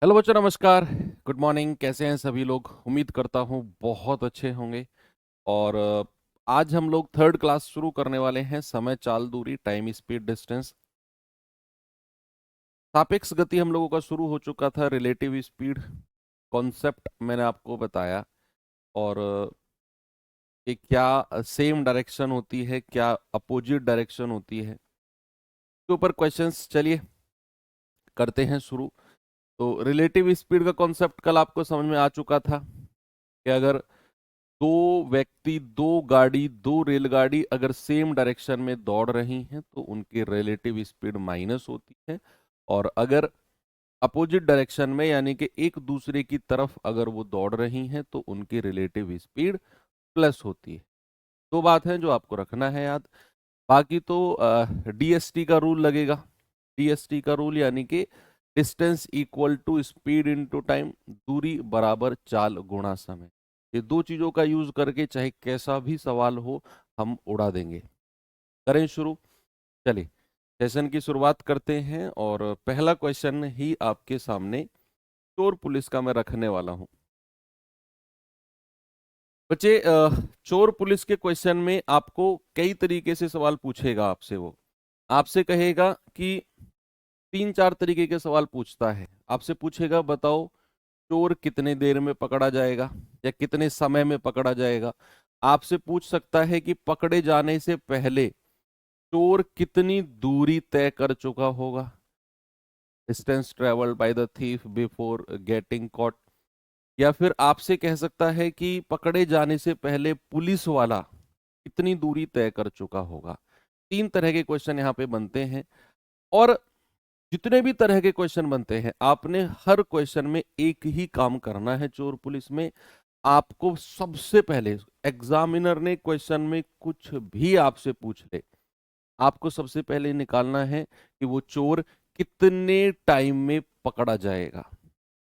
Hello बच्चों, नमस्कार। Good morning. कैसे हैं सभी लोग? उम्मीद करता हूँ बहुत अच्छे होंगे। और आज हम लोग थर्ड क्लास शुरू करने वाले हैं। समय, चाल, दूरी, टाइम, स्पीड, डिस्टेंस। सापेक्ष गति हम लोगों का शुरू हो चुका था। रिलेटिव स्पीड कॉन्सेप्ट मैंने आपको बताया। और कि क्या सेम डायरेक्शन होती है, क्या अपोजिट डायरेक्शन होती है, के ऊपर क्वेश्चंस। चलिए करते हैं शुरू। तो रिलेटिव स्पीड का कॉन्सेप्ट कल आपको समझ में आ चुका था कि अगर दो व्यक्ति, दो गाड़ी, दो रेलगाड़ी अगर सेम डायरेक्शन में दौड़ रही हैं तो उनकी रिलेटिव स्पीड माइनस होती है। और अगर अपोजिट डायरेक्शन में यानी कि एक दूसरे की तरफ अगर वो दौड़ रही हैं तो उनकी रिलेटिव स्पीड प्लस होती है। दो बात है जो आपको रखना है याद। बाकी तो डीएसटी का रूल लगेगा। डीएसटी का रूल यानी कि distance equal to speed into time, दूरी बराबर चाल गुणा समय। ये दो चीजों का यूज करके चाहे कैसा भी सवाल हो हम उड़ा देंगे। करें शुरू। चलिए सेशन की शुरुआत करते हैं और पहला क्वेश्चन ही आपके सामने चोर पुलिस का मैं रखने वाला हूं। बच्चे, चोर पुलिस के क्वेश्चन में आपको कई तरीके से सवाल पूछेगा। आपसे वो आपसे कहेगा कि तीन चार तरीके के सवाल पूछता है। आपसे पूछेगा बताओ चोर कितने देर में पकड़ा जाएगा या कितने समय में पकड़ा जाएगा। आपसे पूछ सकता है कि पकड़े जाने से पहले चोर कितनी दूरी तय कर चुका होगा। Distance travelled by the thief before getting caught. या फिर आपसे कह सकता है कि पकड़े जाने से पहले पुलिस वाला कितनी दूरी तय कर चुका होगा। तीन तरह के क्वेश्चन यहाँ पे बनते हैं। और जितने भी तरह के क्वेश्चन बनते हैं आपने हर क्वेश्चन में एक ही काम करना है। चोर पुलिस में आपको सबसे पहले, एग्जामिनर ने क्वेश्चन में कुछ भी आपसे पूछ ले, आपको सबसे पहले निकालना है कि वो चोर कितने टाइम में पकड़ा जाएगा।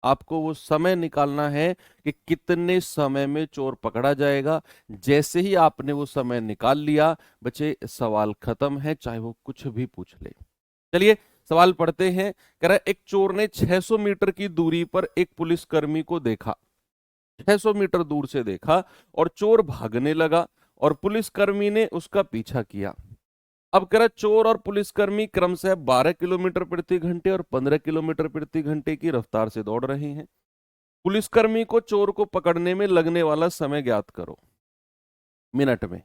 आपको वो समय निकालना है कि कितने समय में चोर पकड़ा जाएगा। जैसे ही आपने वो समय निकाल लिया बच्चे, सवाल खत्म है, चाहे वो कुछ भी पूछ ले। चलिए सवाल पढ़ते हैं। कह रहा है एक चोर ने 600 मीटर की दूरी पर एक पुलिसकर्मी को देखा। 600 मीटर दूर से देखा और चोर भागने लगा और पुलिसकर्मी ने उसका पीछा किया। अब कह रहा है चोर और पुलिसकर्मी क्रमशः 12 किलोमीटर प्रति घंटे और 15 किलोमीटर प्रति घंटे की रफ्तार से दौड़ रहे हैं। पुलिसकर्मी को चोर को पकड़ने में लगने वाला समय ज्ञात करो मिनट में।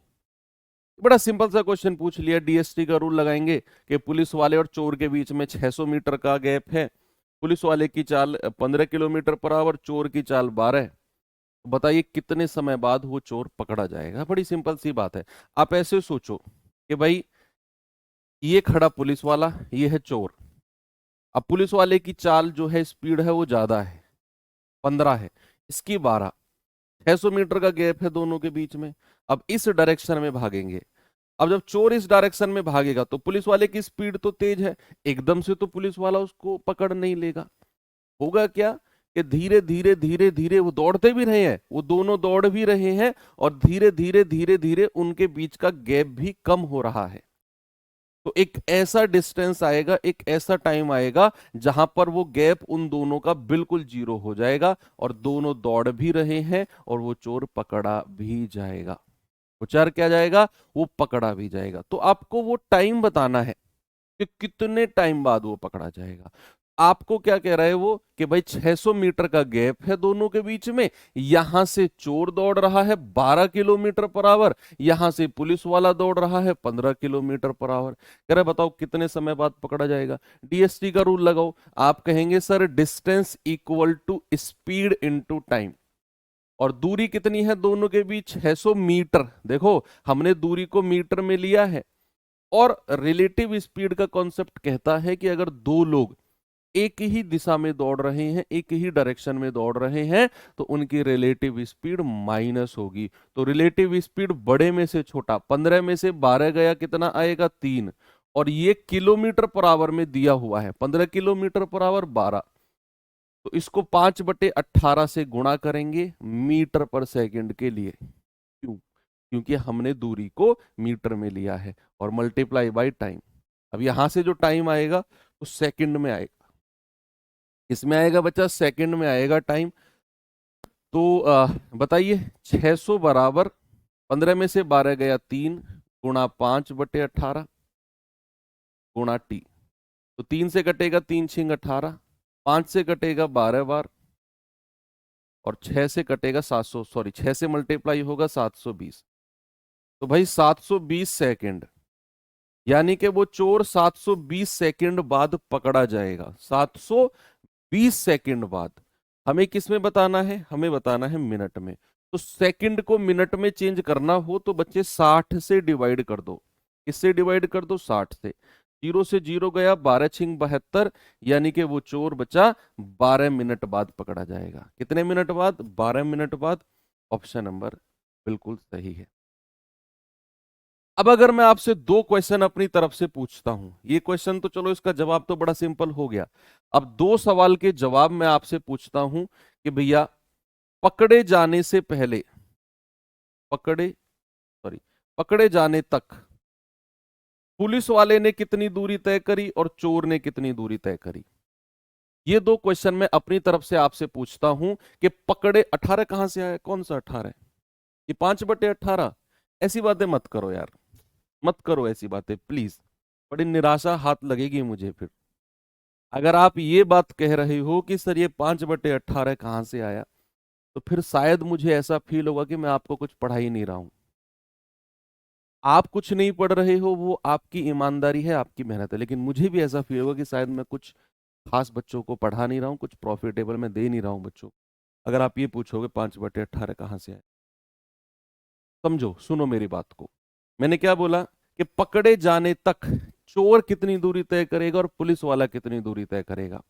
बड़ा सिंपल सा क्वेश्चन पूछ लिया। डीएसटी का रूल लगाएंगे कि पुलिस वाले और चोर के बीच में 600 मीटर का गैप है। पुलिस वाले की चाल 15 किलोमीटर पर आवर, चोर की चाल 12। बताइए कितने समय बाद वो चोर पकड़ा जाएगा। बड़ी सिंपल सी बात है। आप ऐसे सोचो कि भाई ये खड़ा पुलिस वाला, ये है चोर। अब पुलिस वाले की चाल जो है, स्पीड है वो ज्यादा है, 15 है, इसकी 12। 600 मीटर का गैप है दोनों के बीच में। अब इस डायरेक्शन में भागेंगे। अब जब चोर इस डायरेक्शन में भागेगा तो पुलिस वाले की स्पीड तो तेज है, एकदम से तो पुलिस वाला उसको पकड़ नहीं लेगा। होगा क्या कि धीरे धीरे धीरे धीरे वो दौड़ते भी रहे हैं, वो दोनों दौड़ भी रहे हैं और धीरे धीरे धीरे धीरे उनके बीच का गैप भी कम हो रहा है। तो एक ऐसा डिस्टेंस आएगा, एक ऐसा टाइम आएगा जहां पर वो गैप उन दोनों का बिल्कुल जीरो हो जाएगा और दोनों दौड़ भी रहे हैं और वो चोर पकड़ा भी जाएगा। वो चोर क्या जाएगा, वो पकड़ा भी जाएगा। तो आपको वो टाइम बताना है कि कितने टाइम बाद वो पकड़ा जाएगा। आपको क्या कह रहा है वो कि भाई 600 मीटर का गैप है दोनों के बीच में। यहां से चोर दौड़ रहा है 12 किलोमीटर पर आवर, यहां से पुलिस वाला दौड़ रहा है 15 किलोमीटर पर आवर। कह रहे बताओ कितने समय बाद पकड़ा जाएगा। डीएसटी का रूल लगाओ। आप कहेंगे sir distance equal to speed into time. और दूरी कितनी है दोनों के बीच, 600 मीटर। देखो हमने दूरी को मीटर में लिया है। और रिलेटिव स्पीड का कॉन्सेप्ट कहता है कि अगर दो लोग एक ही दिशा में दौड़ रहे हैं, एक ही डायरेक्शन में दौड़ रहे हैं, तो उनकी रिलेटिव स्पीड माइनस होगी। तो रिलेटिव स्पीड बड़े में से छोटा, 15 में से 12 गया, कितना आएगा, 3। और ये किलोमीटर पर आवर में दिया हुआ है, 15 किलोमीटर पर आवर 12। तो इसको 5/18 से गुणा करेंगे मीटर पर सेकंड के लिए। क्यों? क्योंकि हमने दूरी को मीटर में लिया है और मल्टीप्लाई बाय टाइम। अब यहां से जो टाइम आएगा वो सेकंड में आएगा। इसमें आएगा बच्चा, सेकंड में आएगा टाइम। तो बताइए 600 बराबर 15 में से 12 गया 3 गुणा 5/18 गुणा टी। तो 3 से कटेगा 3 छिंग 18, 5 से कटेगा 12 बार, और 6 से कटेगा 700, सॉरी 6 से मल्टीप्लाई होगा 720। तो भाई 720 सेकंड, यानी कि वो चोर 720 सेकंड बाद पकड़ा जाएगा। 720 सेकंड बाद। हमें किस में बताना है? हमें बताना है मिनट में। तो सेकंड को मिनट में चेंज करना हो तो बच्चे 60 से डिवाइड कर दो। किससे डिवाइड कर दो? 60 से। 0 से 0 गया, 12 छिंग 72, यानी कि वो चोर बचा 12 मिनट बाद पकड़ा जाएगा। कितने मिनट बाद? 12 मिनट बाद। ऑप्शन नंबर बिल्कुल सही है। अब अगर मैं आपसे 2 क्वेश्चन अपनी तरफ से पूछता हूं, ये क्वेश्चन तो चलो इसका जवाब तो बड़ा सिंपल हो गया। अब 2 सवाल के जवाब मैं आपसे पूछता हूं कि भैया पकड़े जाने से पहले, पकड़े जाने तक पुलिस वाले ने कितनी दूरी तय करी और चोर ने कितनी दूरी तय करी। ये 2 क्वेश्चन मैं अपनी तरफ से आपसे पूछता हूं कि पकड़े 18 कहां से आया? कौन सा 18 है? ये 5/18। ऐसी बातें मत करो यार, मत करो ऐसी बातें प्लीज। बड़ी निराशा हाथ लगेगी मुझे फिर अगर आप ये बात कह रहे हो कि सर ये 5/18 कहां से आया, तो फिर शायद मुझे ऐसा फील होगा कि मैं आपको कुछ पढ़ा ही नहीं रहा हूं। आप कुछ नहीं पढ़ रहे हो वो आपकी ईमानदारी है, आपकी मेहनत है, लेकिन मुझे भी ऐसा फील होगा कि शायद मैं कुछ खास बच्चों को पढ़ा नहीं रहा हूँ, कुछ प्रॉफिटेबल मैं दे नहीं रहा हूँ बच्चों को, अगर आप ये पूछोगे 5/18 कहां से आया। समझो, सुनो मेरी बात को। मैंने क्या बोला कि पकड़े जाने तक चोर कितनी दूरी तय करेगा और पुलिस वाला कितनी दूरी तय करेगा।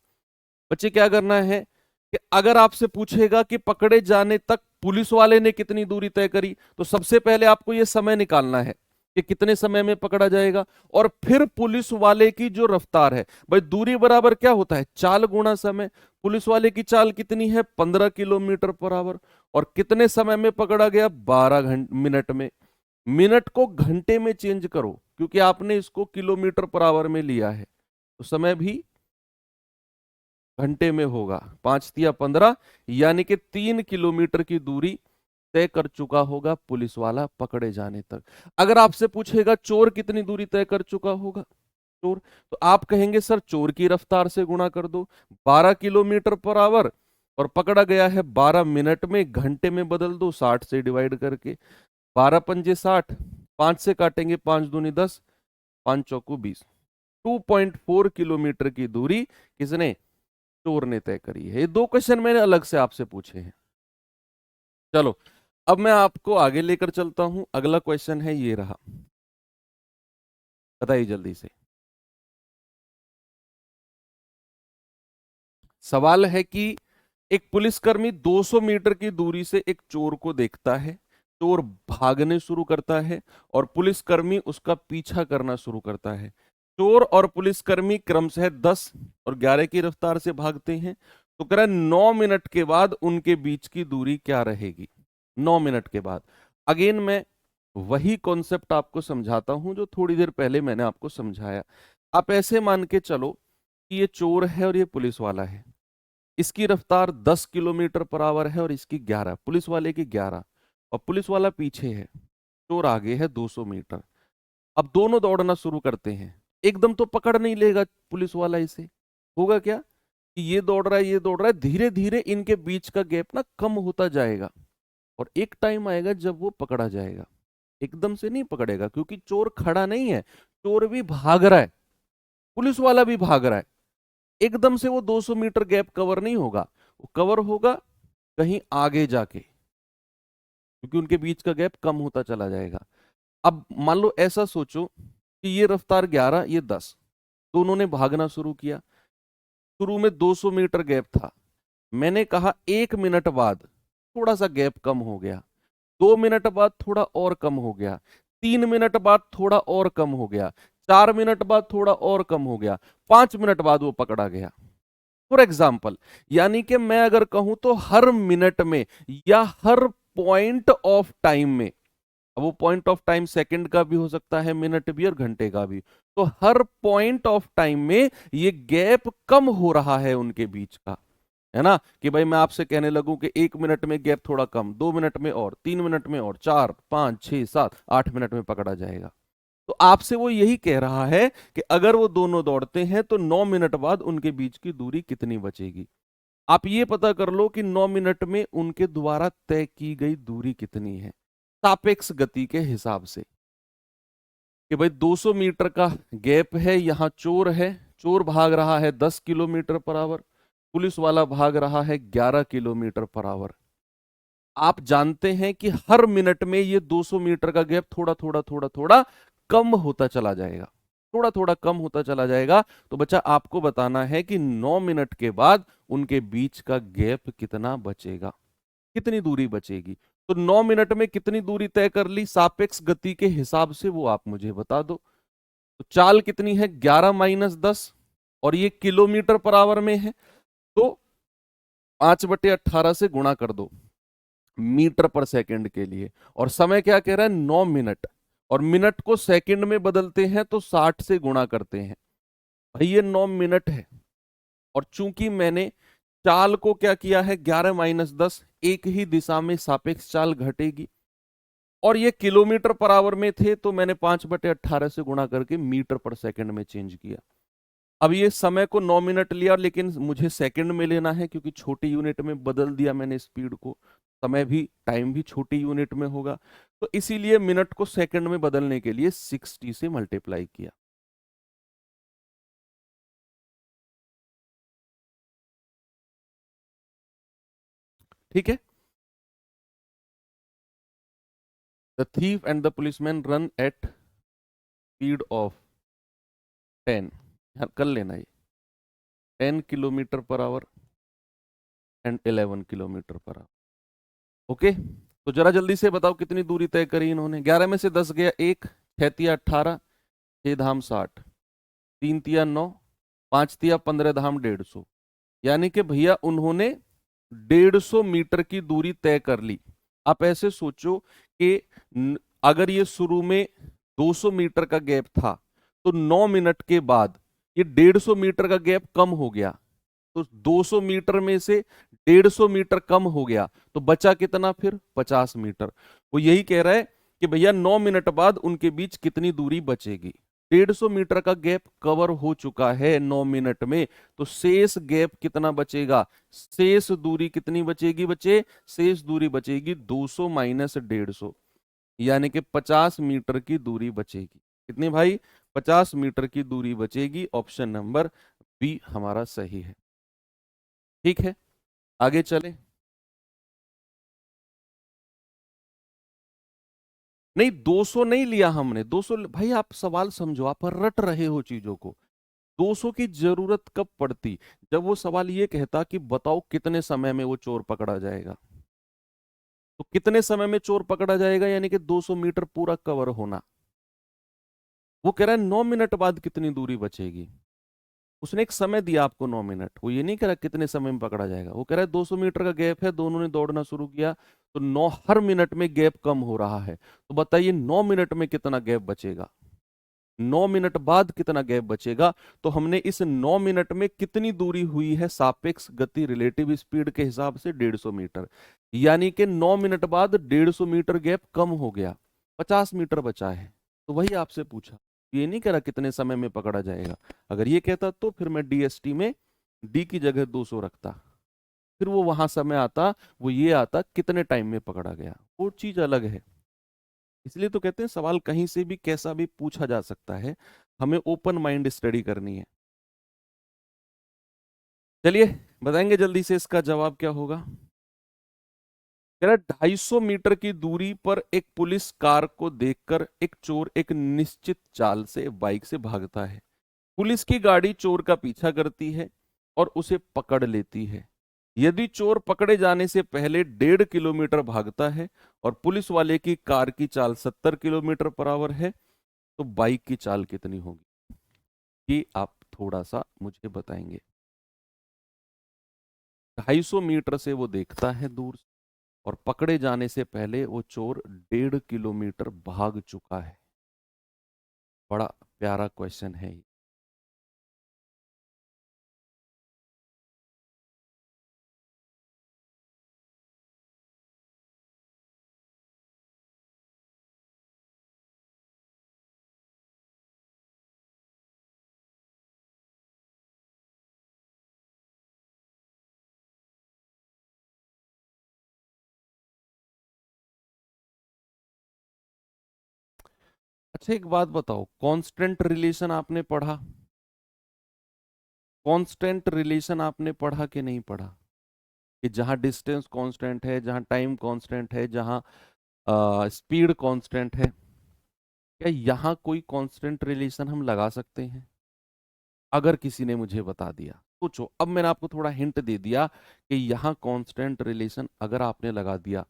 बच्चे क्या करना है कि अगर आपसे पूछेगा कि पकड़े जाने तक पुलिस वाले ने कितनी दूरी तय करी, तो सबसे पहले आपको यह समय निकालना है कि कितने समय में पकड़ा जाएगा, और फिर पुलिस वाले की जो रफ्तार है, भाई दूरी बराबर क्या होता है? चाल गुणा समय। पुलिस वाले की चाल कितनी है? 15 किलोमीटर पर आवर। और कितने समय में पकड़ा गया? 12 मिनट में। मिनट को घंटे में चेंज करो क्योंकि आपने इसको किलोमीटर पर आवर में लिया है, तो समय भी घंटे में होगा। 5 तिया 15, यानी कि 3 किलोमीटर की दूरी तय कर चुका होगा पुलिस वाला पकड़े जाने तक। अगर आपसे पूछेगा चोर कितनी दूरी तय कर चुका होगा, चोर, तो आप कहेंगे सर चोर की रफ्तार से गुणा कर दो, 12 किलोमीटर पर आवर, और पकड़ा गया है 12 मिनट में, घंटे में बदल दो 60 से डिवाइड करके। 12 पंजे 60, 5 से काटेंगे 5 दूनी 10, 5 चौकू 20। 2.4 किलोमीटर की दूरी किसने? चोर ने तय करी है। ये 2 क्वेश्चन मैंने अलग से आपसे पूछे हैं। चलो अब मैं आपको आगे लेकर चलता हूं। अगला क्वेश्चन है ये रहा, बताइए जल्दी से। सवाल है कि एक पुलिसकर्मी 200 मीटर की दूरी से एक चोर को देखता है। चोर भागने शुरू करता है और पुलिसकर्मी उसका पीछा करना शुरू करता है। चोर और पुलिसकर्मी क्रमशः 10 और 11 की रफ्तार से भागते हैं। तो कह रहा 9 मिनट के बाद उनके बीच की दूरी क्या रहेगी? 9 मिनट के बाद। अगेन मैं वही कॉन्सेप्ट आपको समझाता हूं जो थोड़ी देर पहले मैंने आपको समझाया। आप ऐसे मान के चलो कि ये चोर है और ये पुलिस वाला है। इसकी रफ्तार 10 किलोमीटर पर आवर है और इसकी 11, पुलिस वाले की 11, और पुलिस वाला पीछे है, चोर आगे है 200 मीटर। अब दोनों दौड़ना शुरू करते हैं। एकदम तो पकड़ नहीं लेगा पुलिस वाला इसे। होगा क्या कि ये दौड़ रहा है, ये दौड़ रहा है, धीरे धीरे इनके बीच का गैप ना कम होता जाएगा, और एक टाइम आएगा जब वो पकड़ा जाएगा। एकदम से नहीं पकड़ेगा क्योंकि चोर खड़ा नहीं है, चोर भी भाग रहा है, पुलिस वाला भी भाग रहा है। एकदम से वो 200 मीटर गैप कवर नहीं होगा, वो कवर होगा कहीं आगे जाके, क्योंकि उनके बीच का गैप कम होता चला जाएगा। अब मान लो ऐसा सोचो कि ये रफ्तार 11, ये 10, दोनों ने भागना शुरू किया। शुरू में 200 मीटर गैप था, मैंने कहा 1 मिनट बाद थोड़ा सा गैप कम हो गया, 2 मिनट बाद थोड़ा और कम हो गया, 3 मिनट बाद थोड़ा और कम हो गया, 4 मिनट बाद थोड़ा और कम हो गया, 5 मिनट बाद वो पकड़ा गया। फॉर एग्जाम्पल, यानी कि मैं अगर कहूं तो हर मिनट में या हर पॉइंट ऑफ टाइम में अब वो पॉइंट ऑफ टाइम सेकंड का भी हो सकता है, मिनट भी और घंटे का भी। तो हर पॉइंट ऑफ टाइम में ये गैप कम हो रहा है उनके बीच का, है ना। कि भाई मैं आपसे कहने लगूं कि 1 मिनट में गैप थोड़ा कम, 2 मिनट में और, 3 मिनट में और, 4, 5, 6, 7, 8 मिनट में पकड़ा जाएगा। तो आपसे वो यही कह रहा है कि अगर वो दोनों दौड़ते हैं तो 9 मिनट बाद उनके बीच की दूरी कितनी बचेगी। आप ये पता कर लो कि 9 मिनट में उनके द्वारा तय की गई दूरी कितनी है सापेक्ष गति के हिसाब से। कि भाई 200 मीटर का गैप है, यहां चोर है, चोर भाग रहा है 10 किलोमीटर पर आवर, पुलिस वाला भाग रहा है 11 किलोमीटर पर आवर। आप जानते हैं कि हर मिनट में ये 200 मीटर का गैप थोड़ा थोड़ा थोड़ा थोड़ा कम होता चला जाएगा, थोड़ा थोड़ा कम होता चला जाएगा। तो बच्चा आपको बताना है कि 9 मिनट के बाद उनके बीच का गैप कितना बचेगा, कितनी दूरी बचेगी। तो 9 मिनट में कितनी दूरी तय कर ली सापेक्ष गति के हिसाब से, वो आप मुझे बता दो। तो चाल कितनी है, 11 - 10, और ये किलोमीटर पर आवर में है, तो 5/18 से गुणा कर दो मीटर पर सेकंड के लिए। और समय क्या कह रहा है, 9 मिनट, और मिनट को सेकंड में बदलते हैं तो 60 से गुणा करते हैं। भाई ये 9 मिनट है, और चूंकि मैंने चाल को क्या किया है, 11 - 10, एक ही दिशा में सापेक्ष चाल घटेगी, और ये किलोमीटर पर आवर में थे तो मैंने 5/18 से गुणा करके मीटर पर सेकंड में चेंज किया। अब ये समय को 9 मिनट लिया, लेकिन मुझे सेकंड में लेना है क्योंकि छोटी यूनिट में बदल दिया मैंने स्पीड को, समय भी टाइम भी छोटी यूनिट में होगा, तो इसीलिए मिनट को सेकंड में बदलने के लिए 60 से मल्टीप्लाई किया। ठीक है। The thief and the policeman run at speed of 10, कर लेना ये, 10 kilometre per hour and 11 kilometre per hour. Okay, तो जरा जल्दी से बताओ कितनी दूरी तय करी इन्होंने। 11 में से 10 गया 1, 6 तिया 18, 6 धाम 60, 3 तिया 9, 5 तिया 15 धाम 150। यानी कि भैया उन्होंने 150 मीटर की दूरी तय कर ली। आप ऐसे सोचो कि अगर ये शुरू में 200 मीटर का गैप था, तो 9 मिनट के बाद ये 150 मीटर का गैप कम हो गया, तो 200 मीटर में से 150 मीटर कम हो गया, तो बचा कितना फिर, 50 मीटर। वो यही कह रहा है कि भैया 9 मिनट बाद उनके बीच कितनी दूरी बचेगी। 150 मीटर का गैप कवर हो चुका है 9 मिनट में, तो शेष गैप कितना बचेगा, शेष दूरी कितनी बचेगी बच्चे, शेष दूरी बचेगी 200 - 150, यानी कि 50 मीटर की दूरी बचेगी। कितनी भाई, 50 मीटर की दूरी बचेगी। ऑप्शन नंबर बी हमारा सही है। ठीक है, आगे चले। नहीं 200 नहीं लिया हमने, 200 भाई आप सवाल समझो, आप रट रहे हो चीजों को। 200 की जरूरत कब पड़ती, जब वो सवाल ये कहता कि बताओ कितने समय में वो चोर पकड़ा जाएगा। तो कितने समय में चोर पकड़ा जाएगा, यानी कि 200 मीटर पूरा कवर होना। वो कह रहा है 9 मिनट बाद कितनी दूरी बचेगी। उसने एक समय दिया आपको 9 मिनट, वो ये नहीं कह रहा कितने समय में पकड़ा जाएगा। वो कह रहा है 200 मीटर का गैप है, दोनों ने दौड़ना शुरू किया, तो 9 हर मिनट में गैप कम हो रहा है। तो बताइए 9 मिनट में कितना गैप बचेगा, 9 मिनट बाद कितना गैप बचेगा। तो हमने इस 9 मिनट में कितनी दूरी हुई है सापेक्ष गति रिलेटिव स्पीड के हिसाब से, 150 मीटर, यानी कि 9 मिनट बाद 150 मीटर गैप कम हो गया, 50 मीटर बचा है। तो वही आपसे पूछा, ये नहीं करा कितने समय में पकड़ा जाएगा। अगर ये कहता तो फिर मैं डीएसटी में डी की जगह 200 रखता, फिर वो वहां समय आता, वो ये आता कितने टाइम में पकड़ा गया, वो चीज अलग है। इसलिए तो कहते हैं सवाल कहीं से भी कैसा भी पूछा जा सकता है, हमें ओपन माइंड स्टडी करनी है। चलिए बताएंगे जल्दी से इसका जवाब क्या होगा। कह रहा 250 मीटर की दूरी पर एक पुलिस कार को देखकर एक चोर एक निश्चित चाल से बाइक से भागता है। पुलिस की गाड़ी चोर का पीछा करती है और उसे पकड़ लेती है। यदि चोर पकड़े जाने से पहले 1.5 किलोमीटर भागता है और पुलिस वाले की कार की चाल 70 किलोमीटर पर आवर है, तो बाइक की चाल कितनी होगी, ये आप थोड़ा सा मुझे बताएंगे। 250 मीटर से वो देखता है दूर से, और पकड़े जाने से पहले वो चोर 1.5 किलोमीटर भाग चुका है। बड़ा प्यारा क्वेश्चन है ये। अच्छा एक बात बताओ, कांस्टेंट रिलेशन आपने पढ़ा? कांस्टेंट रिलेशन आपने पढ़ा कि नहीं पढ़ा? कि जहां डिस्टेंस कांस्टेंट है, जहां टाइम कांस्टेंट है, जहां स्पीड कांस्टेंट है, क्या यहां कोई कांस्टेंट रिलेशन हम लगा सकते हैं? अगर किसी ने मुझे बता दिया, सोचो, अब मैंने आपको थोड़ा हिंट दे दिया कि यहां कांस्टेंट रिलेशन अगर आपने लगा दिया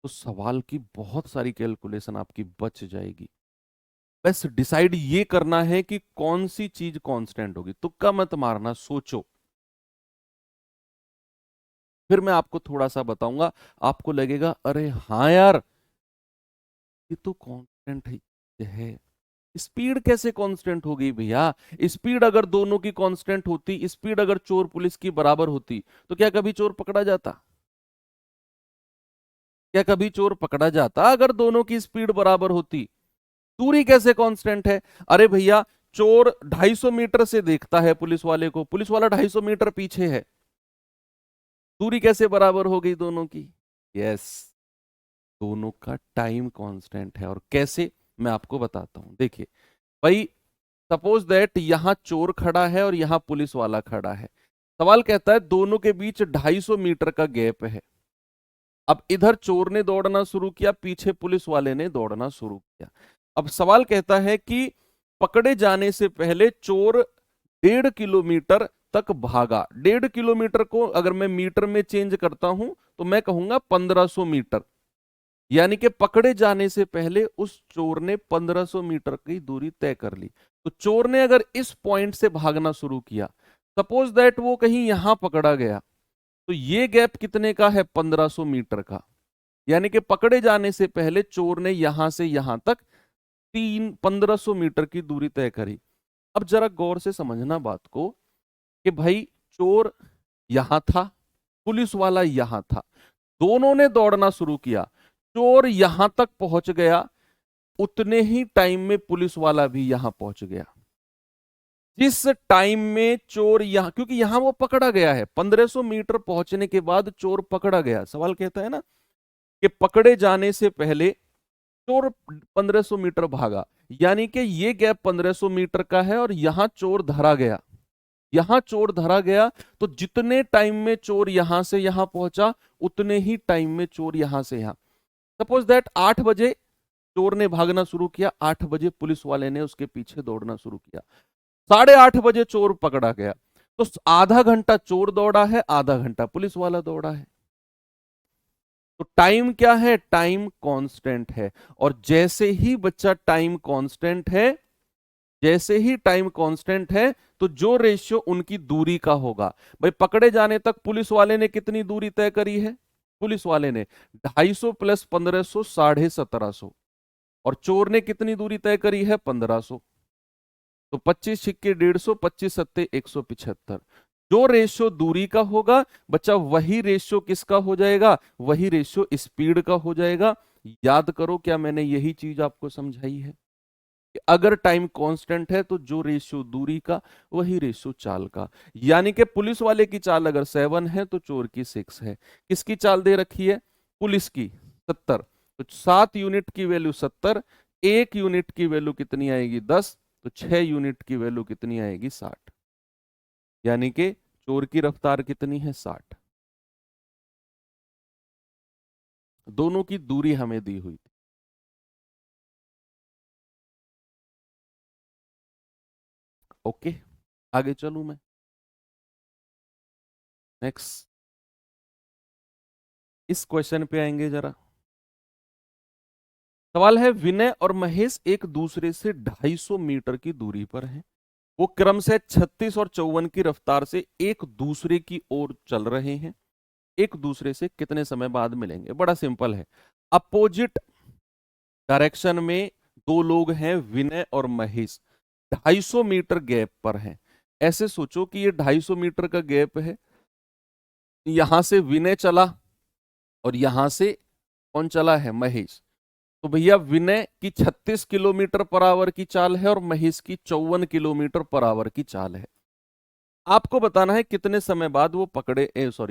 तो सवाल की बहुत सारी कैलकुलेशन आपकी बच जाएगी। बस डिसाइड ये करना है कि कौन सी चीज कांस्टेंट होगी, तुक्का मत मारना, सोचो। फिर मैं आपको थोड़ा सा बताऊंगा, आपको लगेगा अरे हाँ यार, ये तो कांस्टेंट है। स्पीड कैसे कांस्टेंट हो गई भैया? स्पीड अगर दोनों की कांस्टेंट होती, स्पीड अगर चोर पुलिस की बराबर होती, तो क्या कभी चोर पकड़ा जाता? क्या कभी चोर पकड़ा जाता अगर दोनों की स्पीड बराबर होती? दूरी कैसे कांस्टेंट है? अरे भैया, चोर 250 मीटर से देखता है पुलिस वाले को, पुलिस वाला 250 मीटर पीछे है, दूरी कैसे बराबर हो गई दोनों की? यस, दोनों का टाइम कांस्टेंट है। और कैसे, मैं आपको बताता हूं। देखिए भाई, सपोज दैट यहां चोर खड़ा है और यहां पुलिस वाला खड़ा है। सवाल कहता है दोनों के बीच 250 मीटर का गैप है। अब इधर चोर ने दौड़ना शुरू किया, पीछे पुलिस वाले ने दौड़ना शुरू किया। अब सवाल कहता है कि पकड़े जाने से पहले चोर 1.5 किलोमीटर तक भागा। 1.5 किलोमीटर को अगर मैं मीटर में चेंज करता हूं तो मैं कहूंगा 1500 मीटर। यानी कि पकड़े जाने से पहले उस चोर ने 1500 मीटर की दूरी तय कर ली। तो चोर ने अगर इस पॉइंट से भागना शुरू किया, सपोज दैट वो कहीं यहां पकड़ा गया, तो ये गैप कितने का है? 1500 मीटर का। यानी कि पकड़े जाने से पहले चोर ने यहां से यहां तक 1500 मीटर की दूरी तय करी। अब जरा गौर से समझना बात को कि भाई, चोर यहां था, पुलिस वाला यहां था, दोनों ने दौड़ना शुरू किया, चोर यहां तक पहुंच गया, उतने ही टाइम में पुलिस वाला भी यहां पहुंच गया। जिस टाइम में चोर यहां, क्योंकि यहां वो पकड़ा गया है, 1500 मीटर पहुंचने के बाद चोर पकड़ा गया। सवाल कहता है ना कि पकड़े जाने से पहले चोर 1500 मीटर भागा, यानी कि ये गैप 1500 मीटर का है और यहां चोर धरा गया। यहां चोर धरा गया तो जितने टाइम में चोर यहां से यहां पहुंचा, उतने ही टाइम में चोर यहां से यहां। सपोज दैट 8 बजे चोर ने भागना शुरू किया, 8 बजे पुलिस वाले ने उसके पीछे दौड़ना शुरू किया, 8:30 बजे चोर पकड़ा गया। तो आधा घंटा चोर दौड़ा है, आधा घंटा पुलिस वाला दौड़ा है। तो टाइम क्या है? टाइम कांस्टेंट है। और जैसे ही बच्चा टाइम कांस्टेंट है, जैसे ही टाइम कांस्टेंट है, तो जो रेशियो उनकी दूरी का होगा। भाई, पकड़े जाने तक पुलिस वाले ने कितनी दूरी तय करी है? पुलिस वाले ने 250 प्लस 1500 1750। और चोर ने कितनी दूरी तय करी है? 1500। तो 25 छिक्के 150, 25 सत्ते 175। जो रेशियो दूरी का होगा बच्चा, वही रेशियो किसका हो जाएगा? वही रेशियो स्पीड का हो जाएगा। याद करो, क्या मैंने यही चीज आपको समझाई है कि अगर टाइम कांस्टेंट है तो जो रेशियो दूरी का, वही रेशियो चाल का। यानी कि पुलिस वाले की चाल अगर 7 है तो चोर की 6 है। किसकी चाल दे रखी है? पुलिस की 70। तो 7 यूनिट की वैल्यू 70, 1 यूनिट की वैल्यू कितनी आएगी? 10। तो 6 यूनिट की वैल्यू कितनी आएगी? 60। यानी कि चोर की रफ्तार कितनी है? 60। दोनों की दूरी हमें दी हुई थी। ओके, आगे चलूं मैं? नेक्स्ट, इस क्वेश्चन पे आएंगे जरा। सवाल है, विनय और महेश एक दूसरे से 250 मीटर की दूरी पर हैं। वो क्रम से 36 और 54 की रफ्तार से एक दूसरे की ओर चल रहे हैं। एक दूसरे से कितने समय बाद मिलेंगे? बड़ा सिंपल है। अपोजिट डायरेक्शन में दो लोग हैं, विनय और महेश, 250 मीटर गैप पर हैं। ऐसे सोचो कि ये 250 मीटर का गैप है, यहां से विनय चला और यहां से कौन चला है? महेश। तो भैया विनय की 36 किलोमीटर पर आवर की चाल है और महेश की 54 किलोमीटर पर आवर की चाल है। आपको बताना है कितने समय बाद वो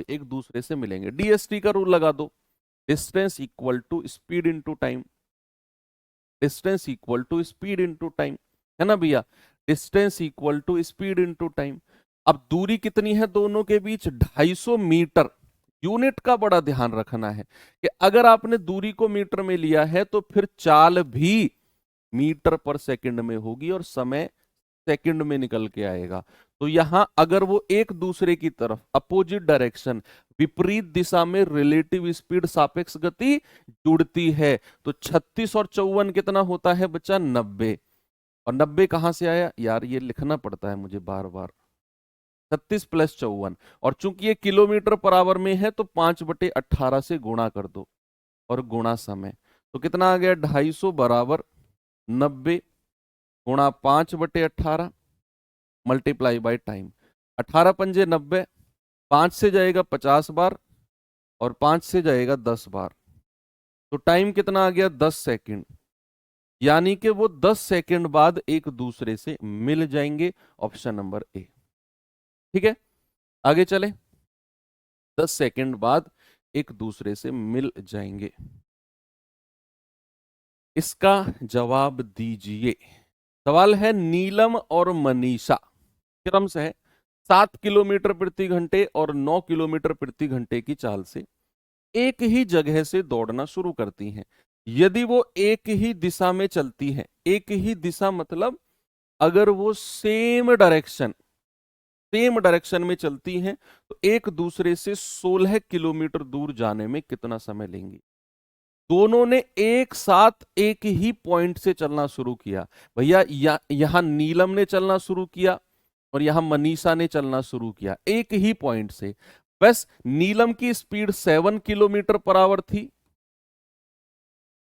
एक दूसरे से मिलेंगे। डीएसटी का रूल लगा दो, distance equal to speed into time, distance equal to speed into time, है ना भैया? Distance equal to speed into time. अब दूरी कितनी है दोनों के बीच? 250 मीटर। यूनिट का बड़ा ध्यान रखना है कि अगर आपने दूरी को मीटर में लिया है तो फिर चाल भी मीटर पर सेकंड में होगी और समय सेकंड में निकल के आएगा। तो यहां अगर वो एक दूसरे की तरफ अपोजिट डायरेक्शन, विपरीत दिशा में रिलेटिव स्पीड सापेक्ष गति जुड़ती है तो 36 और 54 कितना होता है बच्चा? 90। और 90 कहां से आया यार? ये लिखना पड़ता है मुझे बार बार। 36 प्लस 54, और चूंकि ये किलोमीटर पर आवर में है तो 5/18 से गुणा कर दो और गुणा समय। तो कितना आ गया? 250 बराबर 90 गुणा 5/18 मल्टीप्लाई बाय टाइम। 18 पंजे 90, 5 से जाएगा 50 बार और 5 से जाएगा 10 बार। तो टाइम कितना आ गया? 10 सेकंड। यानी कि वो 10 सेकंड बाद एक दूसरे से मिल जाएंगे। Option number A. ठीक है, आगे चले। 10 सेकंड बाद एक दूसरे से मिल जाएंगे। इसका जवाब दीजिए। सवाल है नीलम और मनीषा क्रम से है 7 किलोमीटर प्रति घंटे और 9 किलोमीटर प्रति घंटे की चाल से एक ही जगह से दौड़ना शुरू करती हैं। यदि वो एक ही दिशा में चलती हैं, एक ही दिशा मतलब अगर वो सेम डायरेक्शन में चलती हैं तो एक दूसरे से 16 किलोमीटर दूर जाने में कितना समय लेंगी? दोनों ने एक साथ एक ही पॉइंट से चलना शुरू किया। भैया यहां नीलम ने चलना शुरू किया और यहां मनीषा ने चलना शुरू किया एक ही पॉइंट से। बस नीलम की स्पीड 7 किलोमीटर पर आवर थी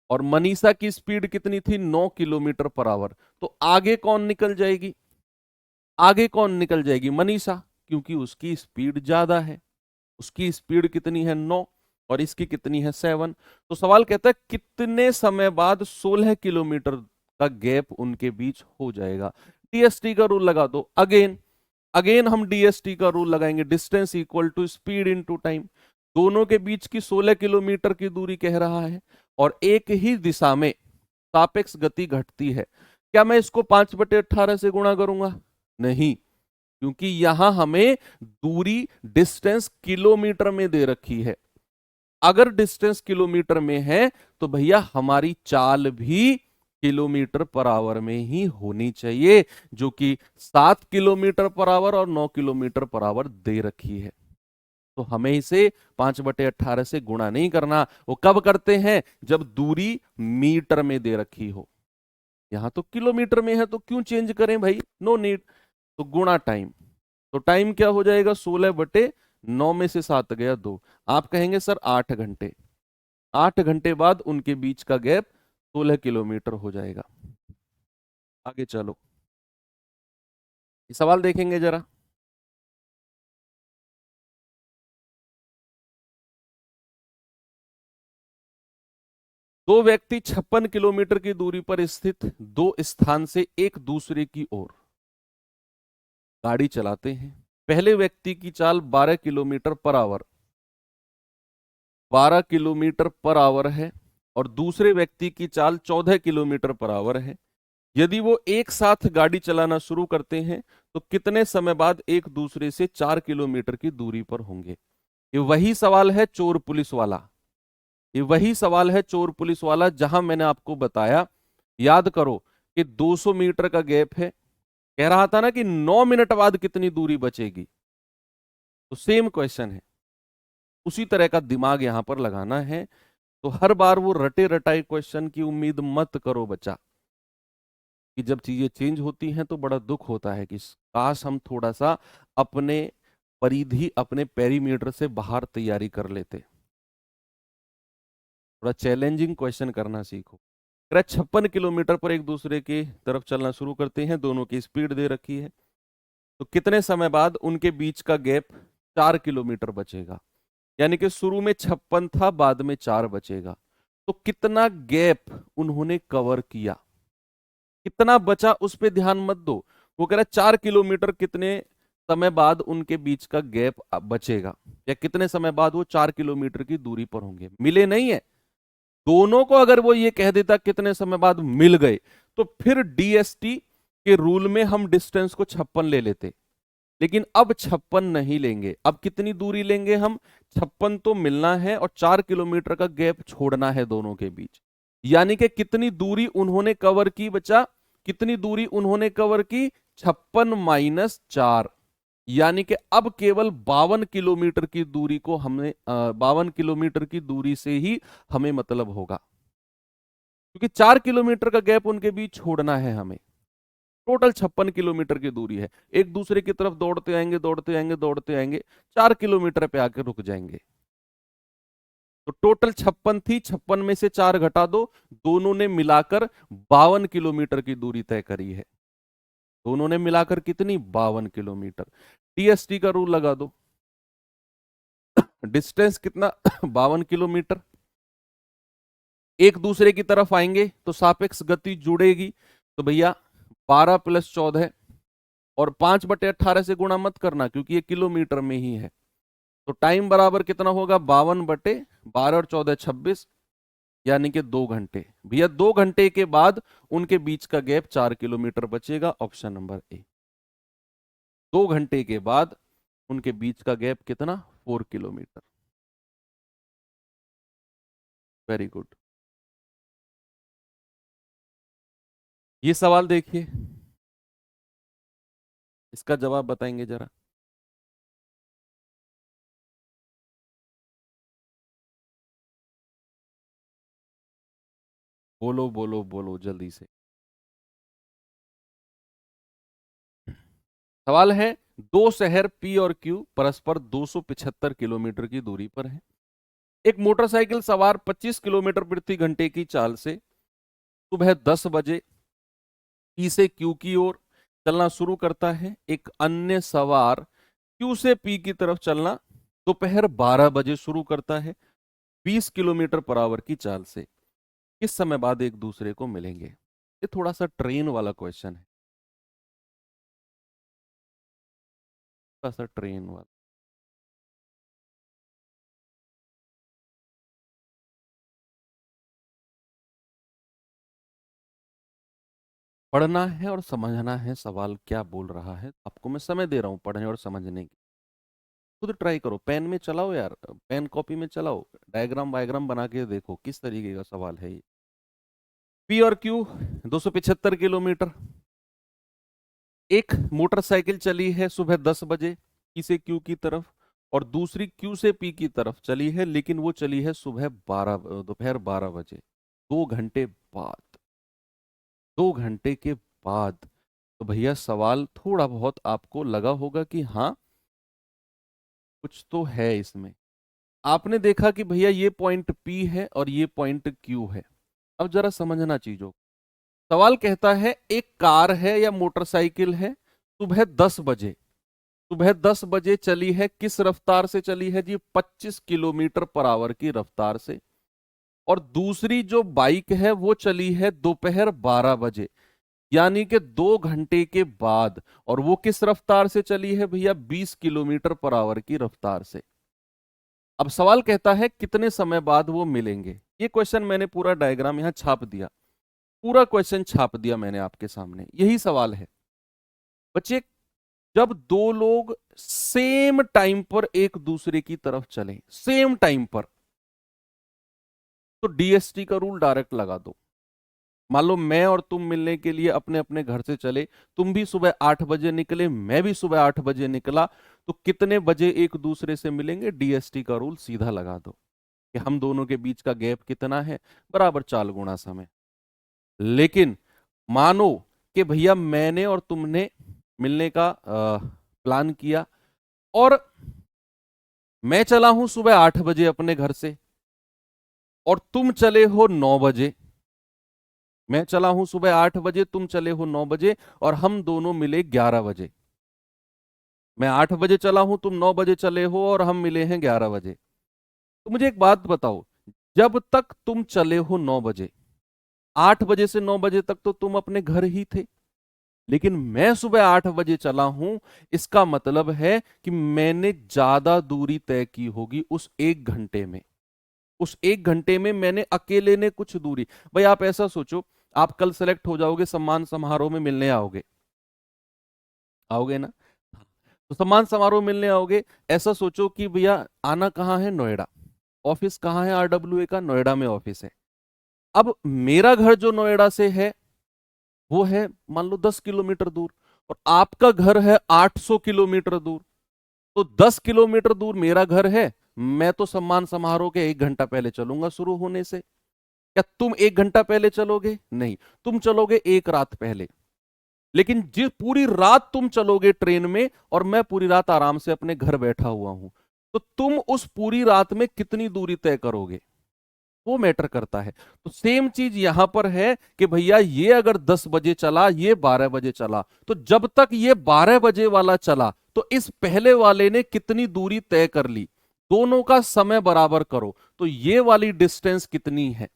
और मनीषा की स्पीड कितनी थी? 9 किलोमीटर पर आवर। तो आगे कौन निकल जाएगी? आगे कौन निकल जाएगी? मनीषा, क्योंकि उसकी स्पीड ज्यादा है। उसकी स्पीड कितनी है? 9 और इसकी कितनी है? 7। तो सवाल कहता है कितने समय बाद 16 किलोमीटर का गैप उनके बीच हो जाएगा? डीएसटी का रूल लगा दो। अगेन अगेन हम डीएसटी का रूल लगाएंगे, distance equal to speed into time. दोनों के बीच की 16 किलोमीटर की दूरी कह रहा है और एक ही दिशा में सापेक्ष गति घटती है। क्या मैं इसको 5/18 से गुणा करूंगा? नहीं, क्योंकि यहां हमें दूरी डिस्टेंस किलोमीटर में दे रखी है। अगर डिस्टेंस किलोमीटर में है तो भैया हमारी चाल भी किलोमीटर पर आवर में ही होनी चाहिए, जो कि 7 किलोमीटर पर आवर और 9 किलोमीटर पर आवर दे रखी है। तो हमें इसे 5/18 से गुणा नहीं करना। वो कब करते हैं? जब दूरी मीटर में दे रखी हो। यहां तो किलोमीटर में है तो क्यों चेंज करें भाई? No need. तो गुणा टाइम। तो टाइम क्या हो जाएगा? 16/9 में से 7 गया 2। आप कहेंगे सर 8 घंटे। 8 घंटे बाद उनके बीच का गैप 16 किलोमीटर हो जाएगा। आगे चलो, ये सवाल देखेंगे जरा। दो व्यक्ति 56 किलोमीटर की दूरी पर स्थित दो स्थान से एक दूसरे की ओर गाड़ी चलाते हैं। पहले व्यक्ति की चाल 12 kilometre per hour 12 kilometre per hour है और दूसरे व्यक्ति की चाल 14 किलोमीटर पर आवर है। यदि वो एक साथ गाड़ी चलाना शुरू करते हैं तो कितने समय बाद एक दूसरे से 4 किलोमीटर की दूरी पर होंगे? ये वही सवाल है चोर पुलिस वाला। ये वही सवाल है चोर पुलिस वाला जहां मैंने आपको बताया, याद करो कि 200 मीटर का गैप है। कह रहा था ना कि 9 मिनट बाद कितनी दूरी बचेगी। तो सेम क्वेश्चन है, उसी तरह का दिमाग यहां पर लगाना है। तो हर बार वो रटे रटाए क्वेश्चन की उम्मीद मत करो बच्चा, कि जब चीजें चेंज होती हैं तो बड़ा दुख होता है कि काश हम थोड़ा सा अपने परिधि अपने पेरीमीटर से बाहर तैयारी कर लेते। थोड़ा चैलेंजिंग क्वेश्चन करना सीखो। 56 किलोमीटर पर एक दूसरे की तरफ चलना शुरू करते हैं, दोनों की स्पीड दे रखी है, तो कितने समय बाद उनके बीच का गैप 4 किलोमीटर बचेगा। यानी कि शुरू में 56 था, बाद में 4 बचेगा, तो कितना गैप उन्होंने कवर किया, कितना बचा उस पर ध्यान मत दो। वो कह रहा है 4 किलोमीटर कितने समय बाद उनके बीच का गैप बचेगा, या कितने समय बाद वो 4 किलोमीटर की दूरी पर होंगे। मिले नहीं है दोनों को, अगर वो ये कह देता कितने समय बाद मिल गए, तो फिर डीएसटी के रूल में हम डिस्टेंस को 56 ले लेते, लेकिन अब 56 नहीं लेंगे। अब कितनी दूरी लेंगे हम? 56 तो मिलना है और 4 किलोमीटर का गैप छोड़ना है दोनों के बीच। यानी कि कितनी दूरी उन्होंने कवर की बच्चा? कितनी दूरी उन्होंने कवर की? 56 - 4, यानी कि अब केवल 52 किलोमीटर की दूरी को हमने 52 किलोमीटर की दूरी से ही हमें मतलब होगा, क्योंकि 4 किलोमीटर का गैप उनके बीच छोड़ना है हमें। टोटल 56 किलोमीटर की दूरी है, एक दूसरे की तरफ दौड़ते आएंगे दौड़ते आएंगे दौड़ते आएंगे, 4 किलोमीटर पे आके रुक जाएंगे। तो टोटल 56 थी, 56 में से 4 घटा दो, दोनों ने मिलाकर 52 किलोमीटर की दूरी तय करी है। दोनों ने मिलाकर कितनी? 52 किलोमीटर। टीएसटी का रूल लगा दो, डिस्टेंस कितना? 52 किलोमीटर। एक दूसरे की तरफ आएंगे तो सापेक्ष गति जुड़ेगी, तो भैया 12 + 14 और 5/18 से गुणा मत करना, क्योंकि ये किलोमीटर में ही है। तो टाइम बराबर कितना होगा? 52/12 और 14 26, यानी कि 2 घंटे। भैया 2 घंटे के बाद उनके बीच का गैप 4 किलोमीटर बचेगा, ऑप्शन नंबर ए। 2 घंटे के बाद उनके बीच का गैप कितना? 4 किलोमीटर। Very good. ये सवाल देखिए, इसका जवाब बताएंगे जरा। बोलो बोलो बोलो जल्दी से। सवाल है, दो शहर पी और क्यू परस्पर 275 किलोमीटर की दूरी पर है। एक मोटरसाइकिल सवार 25 किलोमीटर प्रति घंटे की चाल से सुबह 10 बजे पी से क्यू की ओर चलना शुरू करता है। एक अन्य सवार क्यू से पी की तरफ चलना दोपहर 12 बजे शुरू करता है 20 किलोमीटर पर आवर की चाल से। किस समय बाद एक दूसरे को मिलेंगे? ये थोड़ा सा ट्रेन वाला क्वेश्चन है, थोड़ा सा ट्रेन वाला। पढ़ना है और समझना है सवाल क्या बोल रहा है। आपको मैं समय दे रहा हूं पढ़ने और समझने की। खुद ट्राई करो, पेन में चलाओ यार, पेन कॉपी में चलाओ, डायग्राम वायग्राम बना के देखो किस तरीके का सवाल है ये। पी और क्यू 275 किलोमीटर। एक मोटरसाइकिल चली है सुबह 10 बजे पी से क्यू की तरफ, और दूसरी क्यू से पी की तरफ चली है, लेकिन वो चली है सुबह 12 दोपहर 12 बजे, 2 घंटे बाद। 2 घंटे के बाद तो भैया सवाल थोड़ा बहुत आपको लगा होगा कि हाँ कुछ तो है इसमें। आपने देखा कि भैया ये पॉइंट पी है और ये पॉइंट क्यू है। अब जरा समझना चीजों। सवाल कहता है एक कार है या मोटरसाइकिल है, सुबह 10 बजे, सुबह 10 बजे चली है, किस रफ्तार से चली है जी? 25 किलोमीटर पर आवर की रफ्तार से। और दूसरी जो बाइक है वो चली है दोपहर 12 बजे, यानी कि 2 घंटे के बाद, और वो किस रफ्तार से चली है भैया? 20 किलोमीटर पर आवर की रफ्तार से। अब सवाल कहता है कितने समय बाद वो मिलेंगे। ये क्वेश्चन मैंने पूरा डायग्राम यहां छाप दिया, पूरा क्वेश्चन छाप दिया मैंने आपके सामने। यही सवाल है बच्चे, जब दो लोग सेम टाइम पर एक दूसरे की तरफ चलें, सेम टाइम पर, तो डीएसटी का रूल डायरेक्ट लगा दो। मान लो मैं और तुम मिलने के लिए अपने अपने घर से चले, तुम भी सुबह 8 बजे निकले, मैं भी सुबह 8 बजे निकला, तो कितने बजे एक दूसरे से मिलेंगे? डीएसटी का रूल सीधा लगा दो कि हम दोनों के बीच का गैप कितना है? बराबर 4 गुणा समय। लेकिन मानो कि भैया मैंने और तुमने मिलने का प्लान किया, और मैं चला हूं सुबह 8 बजे अपने घर से और तुम चले हो 9 बजे। मैं चला हूं सुबह 8 बजे, तुम चले हो 9 बजे, और हम दोनों मिले 11 बजे। मैं 8 बजे चला हूं, तुम 9 बजे चले हो, और हम मिले हैं 11 बजे। तो मुझे एक बात बताओ, जब तक तुम चले हो 9 बजे, 8 बजे से 9 बजे तक तो तुम अपने घर ही थे। लेकिन मैं सुबह 8 बजे चला हूं, इसका मतलब है कि मैंने ज्यादा दूरी तय की होगी उस 1 घंटे में। उस 1 घंटे में मैंने अकेले ने कुछ दूरी, भाई आप ऐसा सोचो, आप कल सेलेक्ट हो जाओगे, सम्मान समारोह में मिलने आओगे, आओगे ना? तो सम्मान समारोह मिलने आओगे, ऐसा सोचो कि भैया आना कहाँ है, नोएडा। ऑफिस कहाँ है, आरडब्ल्यूए का, नोएडा में ऑफिस है। अब मेरा घर जो नोएडा से है वो है मान लो 10 किलोमीटर दूर, और आपका घर है 800 किलोमीटर दूर। तो 10 किलोमीटर दूर मेरा घर है, मैं तो सम्मान समारोह के 1 घंटा पहले चलूंगा शुरू होने से। क्या तुम 1 घंटा पहले चलोगे? नहीं, तुम चलोगे एक रात पहले। लेकिन जिस पूरी रात तुम चलोगे ट्रेन में, और मैं पूरी रात आराम से अपने घर बैठा हुआ हूं, तो तुम उस पूरी रात में कितनी दूरी तय करोगे, वो मैटर करता है। तो सेम चीज यहां पर है कि भैया ये अगर 10 बजे चला, ये 12 बजे चला, तो जब तक ये 12 बजे वाला चला तो इस पहले वाले ने कितनी दूरी तय कर ली, दोनों का समय बराबर करो, तो ये वाली डिस्टेंस कितनी है।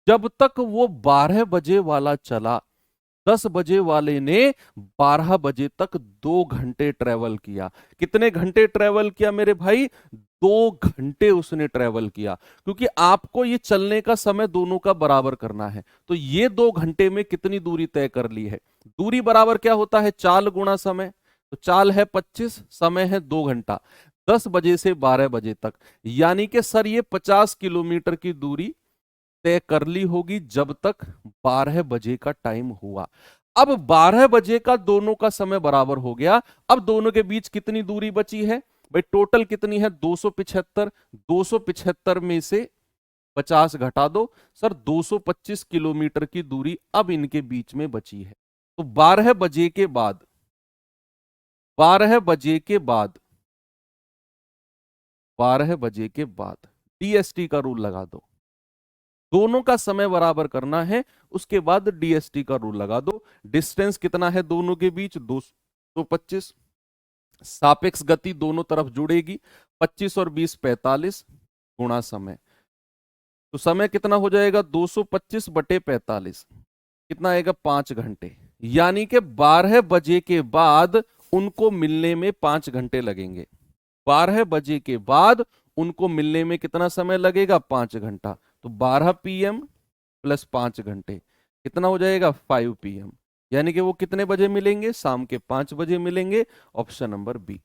जब तक वो 12 बजे वाला चला, 10 बजे वाले ने 12 बजे तक 2 घंटे ट्रेवल किया। कितने घंटे ट्रेवल किया मेरे भाई? 2 घंटे उसने ट्रेवल किया, क्योंकि आपको ये चलने का समय दोनों का बराबर करना है। तो ये 2 घंटे में कितनी दूरी तय कर ली है? दूरी बराबर क्या होता है? चाल गुणा समय। तो चाल है 25, समय है 2 घंटा, 10 बजे से 12 बजे तक। यानी कि सर ये 50 किलोमीटर की दूरी तय कर ली होगी जब तक 12 बजे का टाइम हुआ। अब 12 बजे का दोनों का समय बराबर हो गया, अब दोनों के बीच कितनी दूरी बची है भाई? टोटल कितनी है? 275। 275 में से 50 घटा दो, सर 225 किलोमीटर की दूरी अब इनके बीच में बची है। तो 12 बजे के बाद, 12 बजे के बाद, 12 बजे के बाद डीएसटी का रूल लगा दो। दोनों का समय बराबर करना है, उसके बाद डीएसटी का रूल लगा दो। डिस्टेंस कितना है दोनों के बीच? 225। सापेक्ष गति दोनों तरफ जुड़ेगी, 25 और 20 45 गुणा समय। तो समय कितना हो जाएगा? 225 बटे 45, कितना आएगा? 5 घंटे। यानी कि 12 बजे के बाद उनको मिलने में 5 घंटे लगेंगे। 12 बजे के बाद उनको मिलने में कितना समय लगेगा? 5 घंटा। तो 12 PM प्लस 5 घंटे कितना हो जाएगा? 5 PM। यानी कि वो कितने बजे मिलेंगे? शाम के 5 बजे मिलेंगे। Option number B.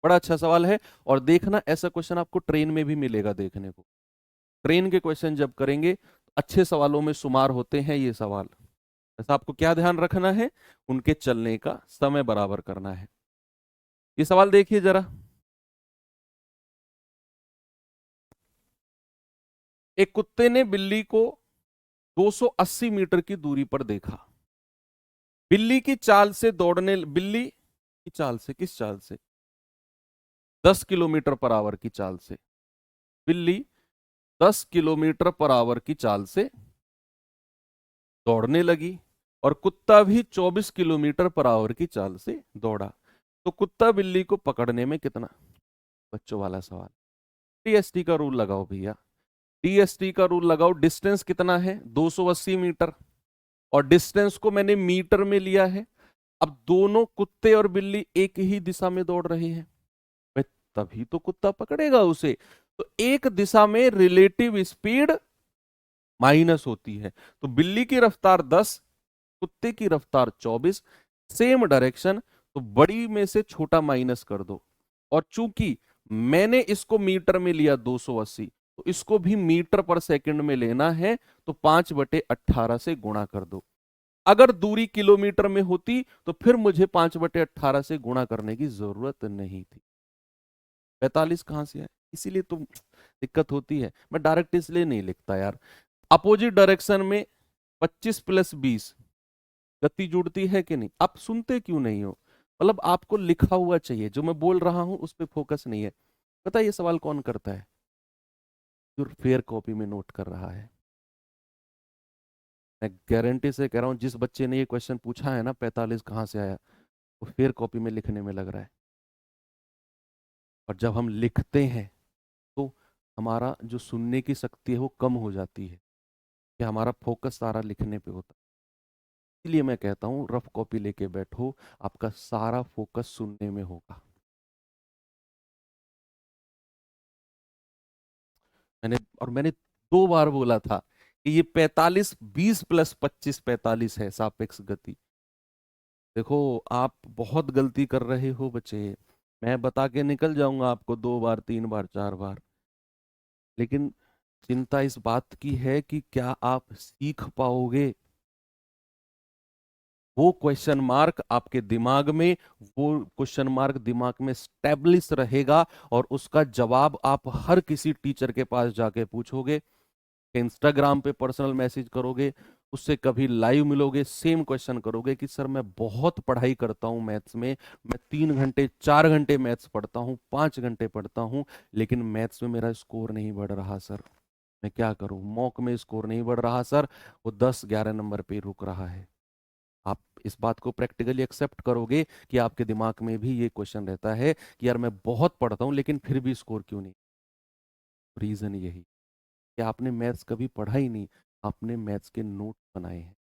बड़ा अच्छा सवाल है, और देखना ऐसा क्वेश्चन आपको ट्रेन में भी मिलेगा देखने को। ट्रेन के क्वेश्चन जब करेंगे, अच्छे सवालों में शुमार होते हैं ये सवाल। ऐसा आपको क्या ध्यान रखना है? उनके चलने का समय बराबर करना है। ये सवाल देखिए जरा। एक कुत्ते ने बिल्ली को 280 मीटर की दूरी पर देखा। बिल्ली की चाल से दौड़ने, बिल्ली की चाल से, किस चाल से? 10 किलोमीटर पर आवर की चाल से। बिल्ली 10 किलोमीटर पर आवर की चाल से दौड़ने लगी, और कुत्ता भी 24 किलोमीटर पर आवर की चाल से दौड़ा। तो कुत्ता बिल्ली को पकड़ने में कितना? बच्चों वाला सवाल। टीएसटी का रूल लगाओ भैया, टीएसटी का रूल लगाओ। डिस्टेंस कितना है? 280 मीटर, और डिस्टेंस को मैंने मीटर में लिया है। अब दोनों कुत्ते और बिल्ली एक ही दिशा में दौड़ रहे हैं, भाई तभी तो कुत्ता पकड़ेगा उसे। तो एक दिशा में रिलेटिव स्पीड माइनस होती है। तो बिल्ली की रफ्तार 10, कुत्ते की रफ्तार 24, सेम डायरेक्शन, तो बड़ी में से छोटा माइनस कर दो। और चूंकि मैंने इसको मीटर में लिया 280, तो इसको भी मीटर पर सेकंड में लेना है, तो 5/18 से गुणा कर दो। अगर दूरी किलोमीटर में होती तो फिर मुझे 5/18 से गुणा करने की जरूरत नहीं थी। 45 कहां से आए? इसीलिए तो दिक्कत होती है, मैं डायरेक्ट इसलिए नहीं लिखता यार। अपोजिट डायरेक्शन में 25 + 20 गति जुड़ती है कि नहीं? आप सुनते क्यों नहीं हो? मतलब आपको लिखा हुआ चाहिए, जो मैं बोल रहा हूं उस पर फोकस नहीं है। पता है ये सवाल कौन करता है? जो फेयर कॉपी में नोट कर रहा है। मैं गारंटी से कह रहा हूं, जिस बच्चे ने ये क्वेश्चन पूछा है ना 45 कहाँ से आया, वो फेयर कॉपी में लिखने में लग रहा है। और जब हम लिखते हैं तो हमारा जो सुनने की शक्ति है वो कम हो जाती है, कि हमारा फोकस सारा लिखने पे होता है। इसलिए मैं कहता हूँ रफ कॉपी लेके बैठो, आपका सारा फोकस सुनने में होगा। मैंने 2 बार बोला था कि ये 45 20 प्लस 25 45 है सापेक्ष गति। देखो आप बहुत गलती कर रहे हो बच्चे, मैं बता के निकल जाऊंगा आपको 2 बार 3 बार 4 बार, लेकिन चिंता इस बात की है कि क्या आप सीख पाओगे। वो क्वेश्चन मार्क आपके दिमाग में, वो क्वेश्चन मार्क दिमाग में स्टेब्लिश रहेगा, और उसका जवाब आप हर किसी टीचर के पास जाके पूछोगे, इंस्टाग्राम पे पर्सनल मैसेज करोगे, उससे कभी लाइव मिलोगे, सेम क्वेश्चन करोगे कि सर मैं बहुत पढ़ाई करता हूँ मैथ्स में, मैं 3 घंटे 4 घंटे मैथ्स पढ़ता हूँ, 5 घंटे पढ़ता हूँ, लेकिन मैथ्स में मेरा स्कोर नहीं बढ़ रहा सर, मैं क्या करूँ? मॉक में स्कोर नहीं बढ़ रहा सर, वो 10-11 नंबर पे रुक रहा है। आप इस बात को प्रैक्टिकली एक्सेप्ट करोगे कि आपके दिमाग में भी ये क्वेश्चन रहता है कि यार मैं बहुत पढ़ता हूँ लेकिन फिर भी स्कोर क्यों नहीं? रीजन यही कि आपने मैथ्स कभी पढ़ा ही नहीं, आपने मैथ्स के नोट बनाए हैं।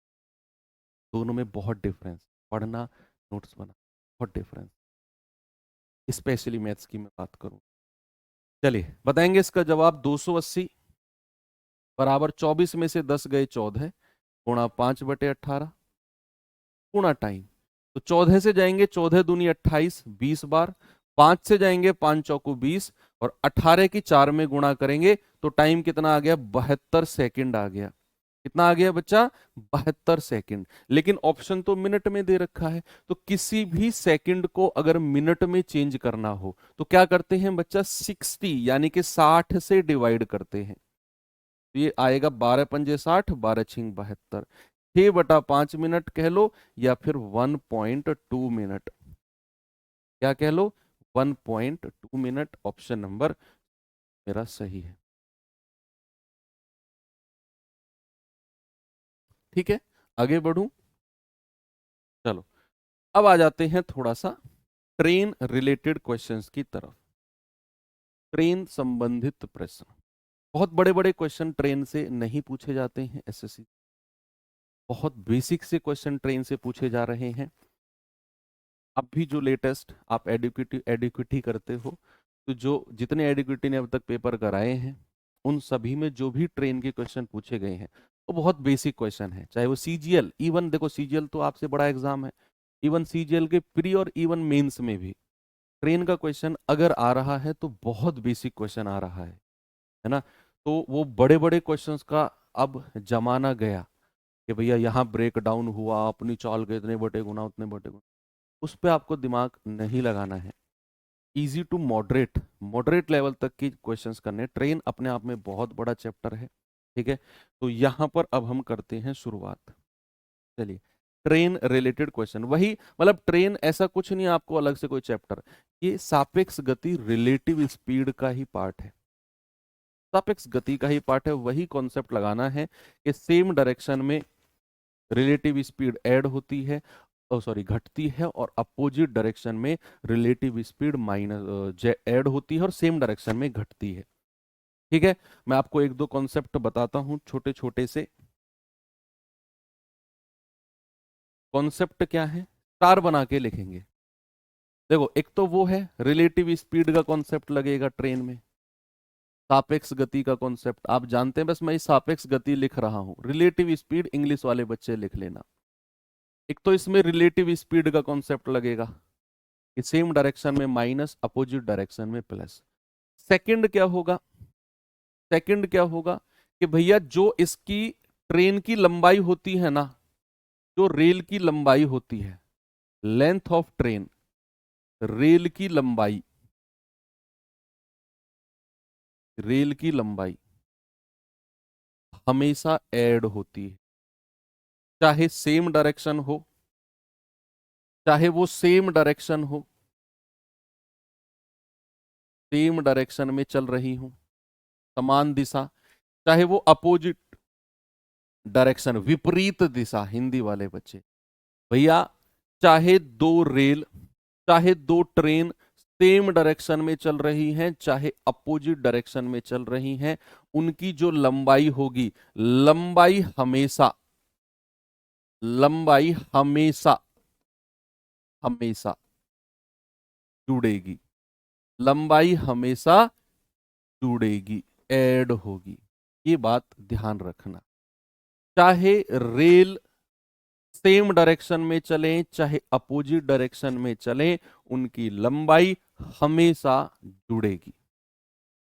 दोनों में बहुत डिफरेंस, पढ़ना नोट्स बना, बहुत डिफरेंस, स्पेशली मैथ्स की मैं बात करूं। चलिए बताएंगे इसका जवाब। 280 बराबर 24 में से 10 गए 14 गुणा 5/18 गुणा टाइम। तो 14 से जाएंगे 14 दूनी 28 20 बार, 5 से जाएंगे 5 चौको 20, और 18 की 4 में गुणा करेंगे तो टाइम कितना आ गया? 72 सेकंड आ गया। कितना आ गया बच्चा? 72 सेकंड। लेकिन ऑप्शन तो मिनट में दे रखा है, तो किसी भी सेकंड को अगर मिनट में चेंज करना हो तो क्या करते हैं बच्चा? 60 यानी कि 60 से डिवाइड करते हैं। तो ये आएगा 12 पंजे 60, 12 छिंग 72, 6/5 मिनट कह लो, या फिर 1.2 मिनट, क्या कह लो? 1.2 मिनट। ऑप्शन नंबर मेरा सही है। ठीक है, आगे बढ़ूं? चलो अब आ जाते हैं थोड़ा सा ट्रेन रिलेटेड क्वेश्चंस की तरफ। ट्रेन संबंधित प्रश्न, बहुत बड़े बड़े क्वेश्चन ट्रेन से नहीं पूछे जाते हैं एसएससी, बहुत बेसिक से क्वेश्चन ट्रेन से पूछे जा रहे हैं। अब भी जो लेटेस्ट आप एडिक्विटी करते हो, तो जो जितने एडिक्विटी ने अब तक पेपर कराए हैं उन सभी में जो भी ट्रेन के क्वेश्चन पूछे गए हैं वो बहुत बेसिक क्वेश्चन है। चाहे वो सीजीएल, इवन देखो सीजीएल तो आपसे बड़ा एग्जाम है, इवन सीजीएल के प्री और इवन मेंस में भी ट्रेन का क्वेश्चन अगर आ रहा है तो बहुत बेसिक क्वेश्चन आ रहा है ना। तो वो बड़े बड़े क्वेश्चंस का अब जमाना गया कि भैया यहाँ ब्रेक डाउन हुआ, अपनी चाल के इतने बटे गुना उतने बटे गुना, उस पर आपको दिमाग नहीं लगाना है। Easy to moderate, moderate level तक की क्वेश्चंस करने। ट्रेन अपने आप में बहुत बड़ा चैप्टर है, ठीक है। तो यहाँ पर अब हम करते हैं शुरुआत। चलिए, ट्रेन रिलेटेड क्वेश्चन, वही मतलब ट्रेन ऐसा कुछ नहीं आपको अलग से कोई चैप्टर, ये सापेक्ष गति रिलेटिव स्पीड का ही पार्ट है, सापेक्ष गति का ही पार्ट है। वही कॉन्सेप्ट लगाना है कि सेम डायरेक्शन में रिलेटिव स्पीड ऐड होती है, सॉरी घटती है, और अपोजिट डायरेक्शन में रिलेटिव स्पीड माइनस ऐड होती है और सेम डायरेक्शन में घटती है। ठीक है, मैं आपको एक दो कॉन्सेप्ट बताता हूं छोटे छोटे से। कॉन्सेप्ट क्या है, स्टार बना के लिखेंगे। देखो एक तो वो है रिलेटिव स्पीड का कॉन्सेप्ट लगेगा ट्रेन में, सापेक्ष गति का कॉन्सेप्ट आप जानते हैं, बस मैं सापेक्ष गति लिख रहा हूं, रिलेटिव स्पीड इंग्लिश वाले बच्चे लिख लेना। एक तो इसमें रिलेटिव स्पीड का कॉन्सेप्ट लगेगा कि सेम डायरेक्शन में माइनस, अपोजिट डायरेक्शन में प्लस। सेकंड क्या होगा? सेकंड क्या होगा कि भैया जो इसकी ट्रेन की लंबाई होती है ना, जो रेल की लंबाई होती है, लेंथ ऑफ ट्रेन, रेल की लंबाई, रेल की लंबाई हमेशा ऐड होती है, चाहे सेम डायरेक्शन हो, चाहे वो सेम डायरेक्शन हो, सेम डायरेक्शन में चल रही हूं, समान दिशा, चाहे वो अपोजिट डायरेक्शन, विपरीत दिशा, हिंदी वाले बच्चे भैया, चाहे दो रेल, चाहे दो ट्रेन सेम डायरेक्शन में चल रही हैं, चाहे अपोजिट डायरेक्शन में चल रही हैं, उनकी जो लंबाई होगी, लंबाई हमेशा, लंबाई हमेशा, हमेशा जुड़ेगी, लंबाई हमेशा जुड़ेगी, ऐड होगी। ये बात ध्यान रखना। चाहे रेल सेम डायरेक्शन में चलें, चाहे अपोजिट डायरेक्शन में चलें, उनकी लंबाई हमेशा जुड़ेगी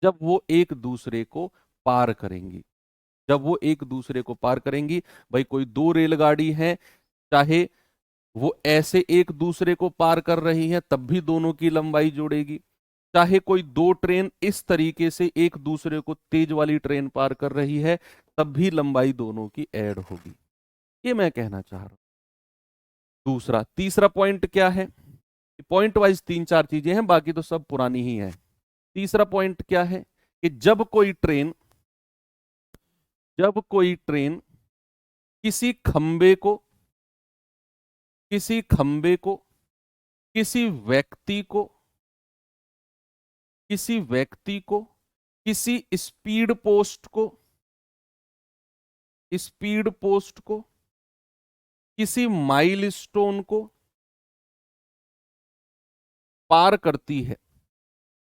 जब वो एक दूसरे को पार करेंगी, जब वो एक दूसरे को पार करेंगी। भाई कोई दो रेलगाड़ी है, चाहे वो ऐसे एक दूसरे को पार कर रही है, तब भी दोनों की लंबाई जुड़ेगी। चाहे कोई दो ट्रेन इस तरीके से एक दूसरे को, तेज वाली ट्रेन पार कर रही है, तब भी लंबाई दोनों की ऐड होगी। ये मैं कहना चाह रहा हूं। दूसरा, तीसरा पॉइंट क्या है? पॉइंट वाइज तीन चार चीजें हैं, बाकी तो सब पुरानी ही है। तीसरा पॉइंट क्या है कि जब कोई ट्रेन, जब कोई ट्रेन किसी खंबे को, किसी खंबे को, किसी व्यक्ति को, किसी व्यक्ति को, किसी स्पीड पोस्ट को, स्पीड पोस्ट को, किसी माइलस्टोन को पार करती है,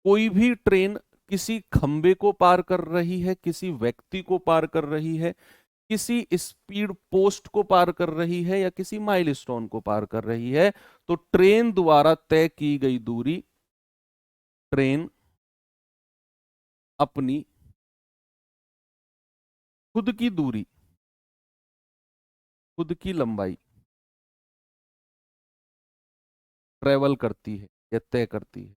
कोई भी ट्रेन किसी खंबे को पार कर रही है, किसी व्यक्ति को पार कर रही है, किसी स्पीड पोस्ट को पार कर रही है, या किसी माइलस्टोन को पार कर रही है, तो ट्रेन द्वारा तय की गई दूरी, ट्रेन अपनी खुद की दूरी, खुद की लंबाई ट्रेवल करती है या तय करती है,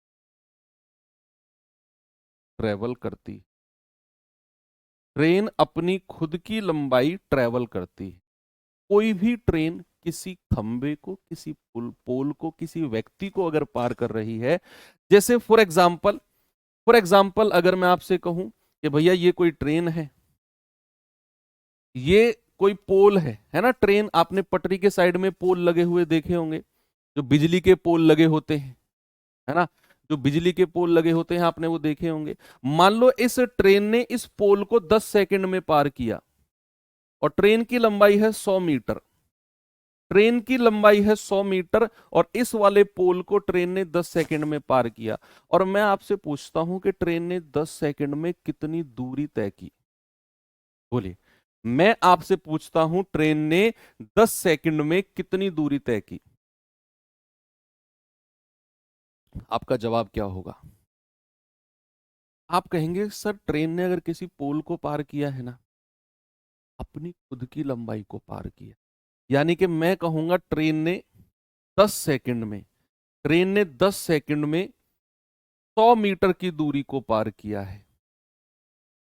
ट्रेवल करती है। ट्रेन अपनी खुद की लंबाई ट्रेवल करती है। कोई भी ट्रेन किसी खंबे को, किसी पोल को, किसी व्यक्ति को अगर पार कर रही है, जैसे फॉर एग्जाम्पल अगर मैं आपसे कहूं कि भैया ये कोई ट्रेन है, ये कोई पोल है ना। ट्रेन आपने पटरी के साइड में पोल लगे हुए देखे होंगे, जो बिजली के पोल लगे होते हैं, है ना, जो बिजली के पोल लगे होते हैं आपने वो देखे होंगे। मान लो इस ट्रेन ने इस पोल को 10 सेकंड में पार किया, और ट्रेन की लंबाई है 100 मीटर, ट्रेन की लंबाई है 100 मीटर, और इस वाले पोल को ट्रेन ने 10 सेकंड में पार किया। और मैं आपसे पूछता हूं कि ट्रेन ने 10 सेकंड में कितनी दूरी तय की? बोलिए। मैं आपसे पूछता हूं ट्रेन ने 10 सेकंड में कितनी दूरी तय की? आपका जवाब क्या होगा? आप कहेंगे सर ट्रेन ने अगर किसी पोल को पार किया है ना, अपनी खुद की लंबाई को पार किया, यानी कि मैं कहूंगा ट्रेन ने 10 सेकंड में, ट्रेन ने 10 सेकंड में 100 मीटर की दूरी को पार किया है।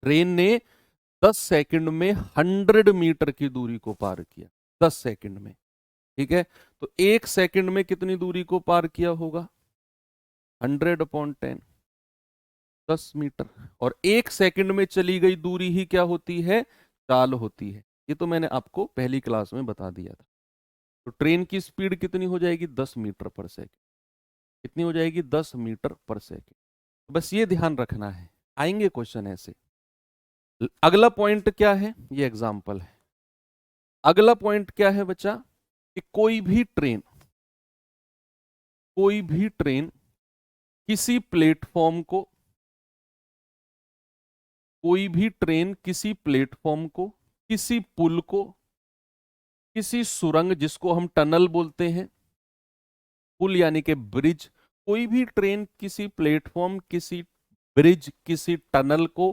ट्रेन ने 10 सेकंड में 100 मीटर की दूरी को पार किया, 10 सेकंड में। ठीक है, तो एक सेकंड में कितनी दूरी को पार किया होगा? 100/10, 10 मीटर। और एक सेकंड में चली गई दूरी ही क्या होती है? चाल होती है। ये तो मैंने आपको पहली क्लास में बता दिया था। तो ट्रेन की स्पीड कितनी हो जाएगी? 10 मीटर पर सेकंड। कितनी हो जाएगी? 10 मीटर पर सेकंड। बस ये ध्यान रखना है, आएंगे क्वेश्चन ऐसे। अगला पॉइंट क्या है? ये एग्जाम्पल है। अगला पॉइंट क्या है बच्चा? कि कोई भी ट्रेन, कोई भी ट्रेन किसी प्लेटफॉर्म को, कोई भी ट्रेन किसी प्लेटफॉर्म को, किसी पुल को, किसी सुरंग जिसको हम टनल बोलते हैं, पुल यानी कि ब्रिज, कोई भी ट्रेन किसी प्लेटफॉर्म, किसी ब्रिज, किसी टनल को,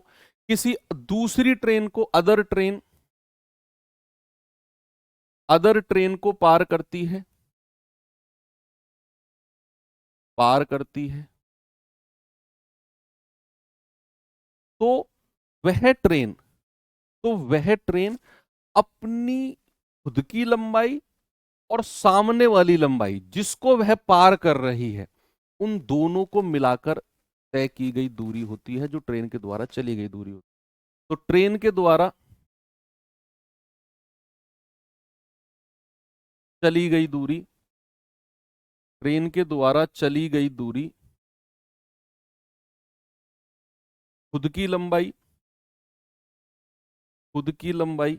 किसी दूसरी ट्रेन को, अदर ट्रेन को पार करती है, पार करती है, तो वह ट्रेन, तो वह ट्रेन अपनी खुद की लंबाई और सामने वाली लंबाई जिसको वह पार कर रही है, उन दोनों को मिलाकर तय की गई दूरी होती है, जो ट्रेन के द्वारा चली गई दूरी होती है। तो ट्रेन के द्वारा चली गई दूरी, ट्रेन के द्वारा चली गई दूरी, खुद की लंबाई, खुद की लंबाई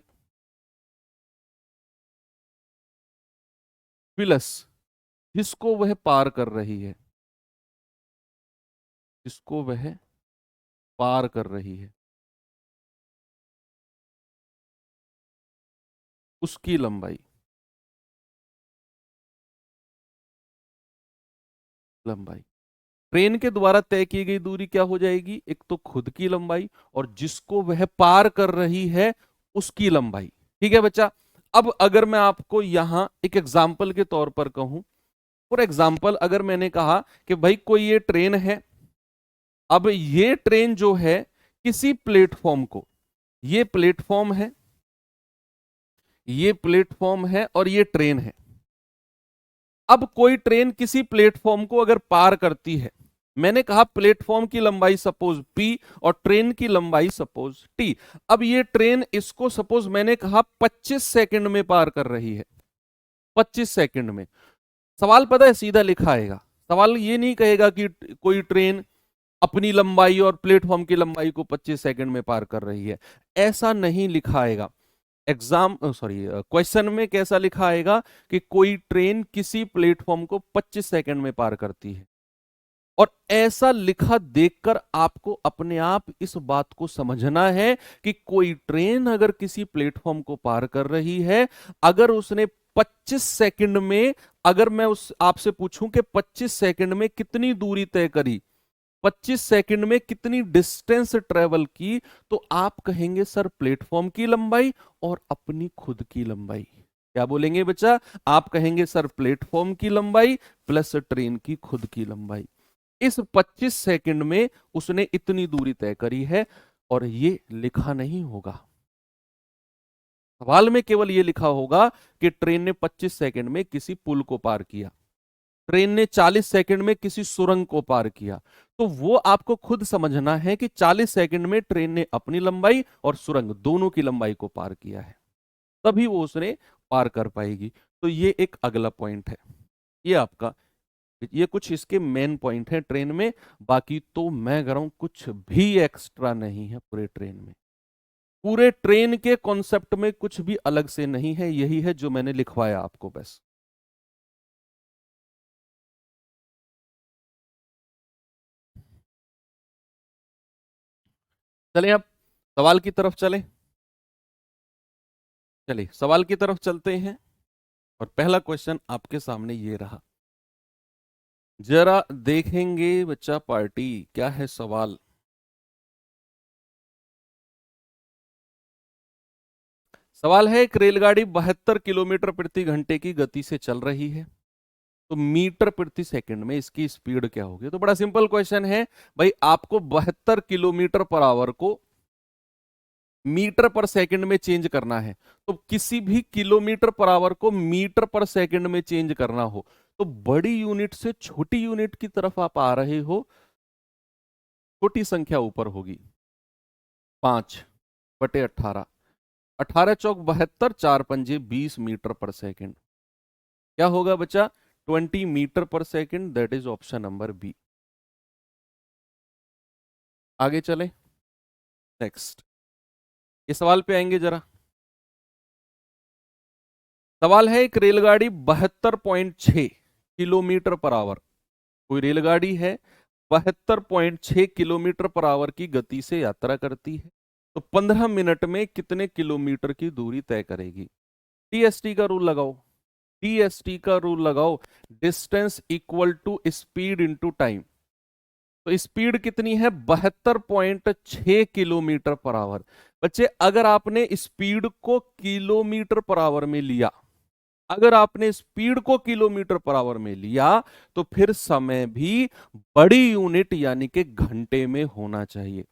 प्लस जिसको वह पार कर रही है, जिसको वह पार कर रही है, उसकी लंबाई, लंबाई। ट्रेन के द्वारा तय की गई दूरी क्या हो जाएगी? एक तो खुद की लंबाई और जिसको वह पार कर रही है उसकी लंबाई। ठीक है बच्चा। अब अगर मैं आपको यहां एक एग्जाम्पल के तौर पर कहूं, फॉर एग्जाम्पल अगर मैंने कहा कि भाई कोई ये ट्रेन है, अब ये ट्रेन जो है किसी प्लेटफॉर्म को, ये प्लेटफॉर्म है, ये प्लेटफॉर्म है और ये ट्रेन है। अब कोई ट्रेन किसी प्लेटफॉर्म को अगर पार करती है, मैंने कहा प्लेटफॉर्म की लंबाई सपोज p और ट्रेन की लंबाई सपोज t। अब ये ट्रेन इसको सपोज मैंने कहा 25 सेकंड में पार कर रही है, 25 सेकंड में। सवाल पता है सीधा लिखा आएगा, सवाल ये नहीं कहेगा कि कोई ट्रेन अपनी लंबाई और प्लेटफॉर्म की लंबाई को 25 सेकंड में पार कर रही है, ऐसा नहीं लिखा आएगा। क्वेश्चन में कैसा लिखा आएगा कि कोई ट्रेन किसी प्लेटफॉर्म को 25 सेकंड में पार करती है। और ऐसा लिखा देखकर आपको अपने आप इस बात को समझना है कि कोई ट्रेन अगर किसी प्लेटफॉर्म को पार कर रही है, अगर उसने 25 सेकंड में, अगर मैं उस आपसे पूछूं कि 25 सेकंड में कितनी दूरी तय करी, 25 सेकंड में कितनी डिस्टेंस ट्रेवल की, तो आप कहेंगे सर प्लेटफॉर्म की लंबाई और अपनी खुद की लंबाई। क्या बोलेंगे बच्चा? आप कहेंगे सर प्लेटफॉर्म की लंबाई प्लस ट्रेन की खुद की लंबाई। इस 25 सेकंड में उसने इतनी दूरी तय करी है, और ये लिखा नहीं होगा। सवाल में केवल ये लिखा होगा कि ट्रेन ने 25 सेकंड में किसी पुल को पार किया, ट्रेन ने 40 सेकंड में किसी सुरंग को पार किया। तो वो आपको खुद समझना है कि 40 सेकंड में ट्रेन ने अपनी लंबाई और सुरंग दोनों की लंबाई को पार किया है, तभी वो उसने पार कर पाएगी। तो ये एक अगला पॉइंट है, ये आपका, ये कुछ इसके मेन पॉइंट है ट्रेन में। बाकी तो मैं कह रहा हूं कुछ भी एक्स्ट्रा नहीं है पूरे ट्रेन में, पूरे ट्रेन के कॉन्सेप्ट में कुछ भी अलग से नहीं है, यही है जो मैंने लिखवाया आपको बस। चलें अब सवाल की तरफ चलें, चलिए सवाल की तरफ चलते हैं। और पहला क्वेश्चन आपके सामने ये रहा, जरा देखेंगे बच्चा पार्टी क्या है सवाल। सवाल है, एक रेलगाड़ी 72 किलोमीटर प्रति घंटे की गति से चल रही है, तो मीटर प्रति सेकंड में इसकी स्पीड क्या होगी? तो बड़ा सिंपल क्वेश्चन है भाई, आपको 72 किलोमीटर पर आवर को मीटर पर सेकंड में चेंज करना है। तो किसी भी किलोमीटर पर आवर को मीटर पर सेकंड में चेंज करना हो, तो बड़ी यूनिट से छोटी यूनिट की तरफ आप आ रहे हो, छोटी संख्या ऊपर होगी, 5/18, 18 चौक 72, 4 पंजे 20 मीटर पर सेकंड। क्या होगा बच्चा? 20 metre per second, that is option number B. आगे चले नेक्स्ट, इस सवाल पे आएंगे जरा। सवाल है, एक रेलगाड़ी 72.6 किलोमीटर पर आवर, कोई रेलगाड़ी है 72.6 किलोमीटर पर आवर की गति से यात्रा करती है, तो 15 मिनट में कितने किलोमीटर की दूरी तय करेगी? टीएसटी का रूल लगाओ, टीएसटी का रूल लगाओ, distance equal to speed into time. तो स्पीड कितनी है? 72.6 किलोमीटर पर आवर। बच्चे अगर आपने स्पीड को किलोमीटर पर आवर में लिया, अगर आपने स्पीड को किलोमीटर पर आवर में लिया, तो फिर समय भी बड़ी यूनिट यानी कि घंटे में होना चाहिए।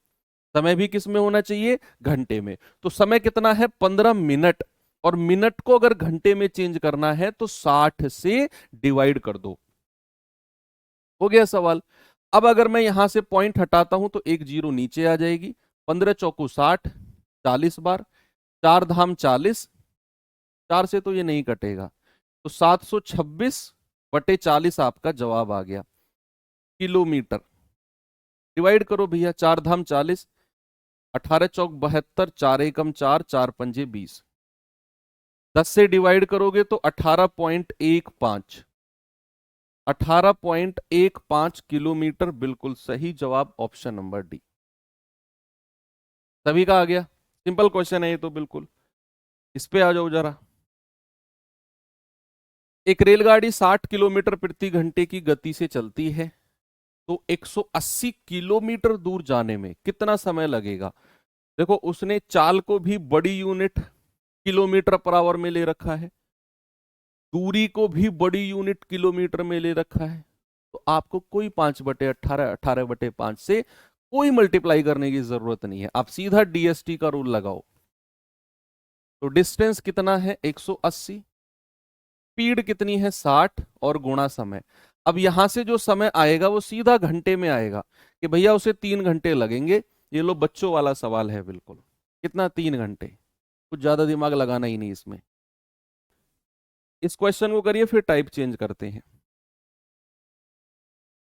समय भी किस में होना चाहिए? घंटे में। तो समय कितना है? 15 मिनट। और मिनट को अगर घंटे में चेंज करना है तो 60 से डिवाइड कर दो। हो गया सवाल। अब अगर मैं यहां से पॉइंट हटाता हूं तो एक जीरो नीचे आ जाएगी। 15 चौकू 60, 40 बार, 4 धाम 40, 4 से तो ये नहीं कटेगा, तो 726/40 आपका जवाब आ गया किलोमीटर। डिवाइड करो भैया, 4 धाम 40, 18 चौक 72, 4 एकम 4, 4 पंजे 20, 10 से डिवाइड करोगे तो 18.15, 18.15 किलोमीटर। बिल्कुल सही जवाब ऑप्शन नंबर डी। सभी का आ गया। सिंपल क्वेश्चन है ये तो बिल्कुल। इस पे आ जाओ जरा। एक रेलगाड़ी 60 किलोमीटर प्रति घंटे की गति से चलती है, तो 180 किलोमीटर दूर जाने में कितना समय लगेगा? देखो, उसने चाल को भी बड़ी यूनिट किलोमीटर पर आवर में ले रखा है, दूरी को भी बड़ी यूनिट किलोमीटर में ले रखा है, तो आपको कोई 5/18, 18/5 से कोई मल्टीप्लाई करने की जरूरत नहीं है, आप सीधा डीएसटी का रूल लगाओ। तो डिस्टेंस कितना है? 180, स्पीड कितनी है? 60, और गुणा समय। अब यहां से जो समय आएगा वो सीधा घंटे में आएगा कि भैया उसे 3 घंटे लगेंगे। ये लो बच्चों वाला सवाल है बिल्कुल। कितना? 3 घंटे। कुछ ज्यादा दिमाग लगाना ही नहीं इसमें। इस क्वेश्चन को करिए, फिर टाइप चेंज करते हैं।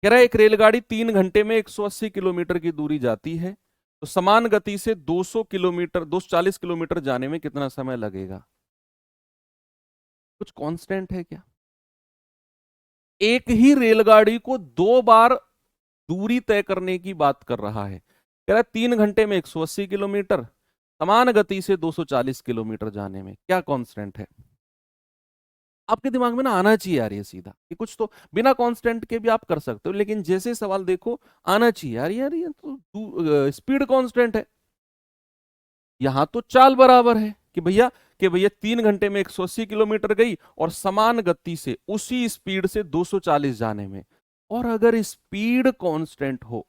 कह रहा है एक रेलगाड़ी 3 घंटे में 180 किलोमीटर की दूरी जाती है, तो समान गति से 240 किलोमीटर जाने में कितना समय लगेगा? कुछ कांस्टेंट है क्या? एक ही रेलगाड़ी को 2 बार दूरी तय करने की बात कर रहा है। कह रहा है 3 घंटे में 180 किलोमीटर, समान गति से 240 किलोमीटर जाने में क्या कांस्टेंट है? आपके दिमाग में ना आना चाहिए यार ये सीधा, कि कुछ तो बिना कांस्टेंट के भी आप कर सकते हो, लेकिन जैसे सवाल देखो आना चाहिए यार, यार ये तो स्पीड कांस्टेंट है। यहां तो चाल बराबर है कि भैया 3 घंटे में 180 किलोमीटर गई और समान गति से उसी स्पीड से 240 जाने में। और अगर स्पीड कांस्टेंट हो,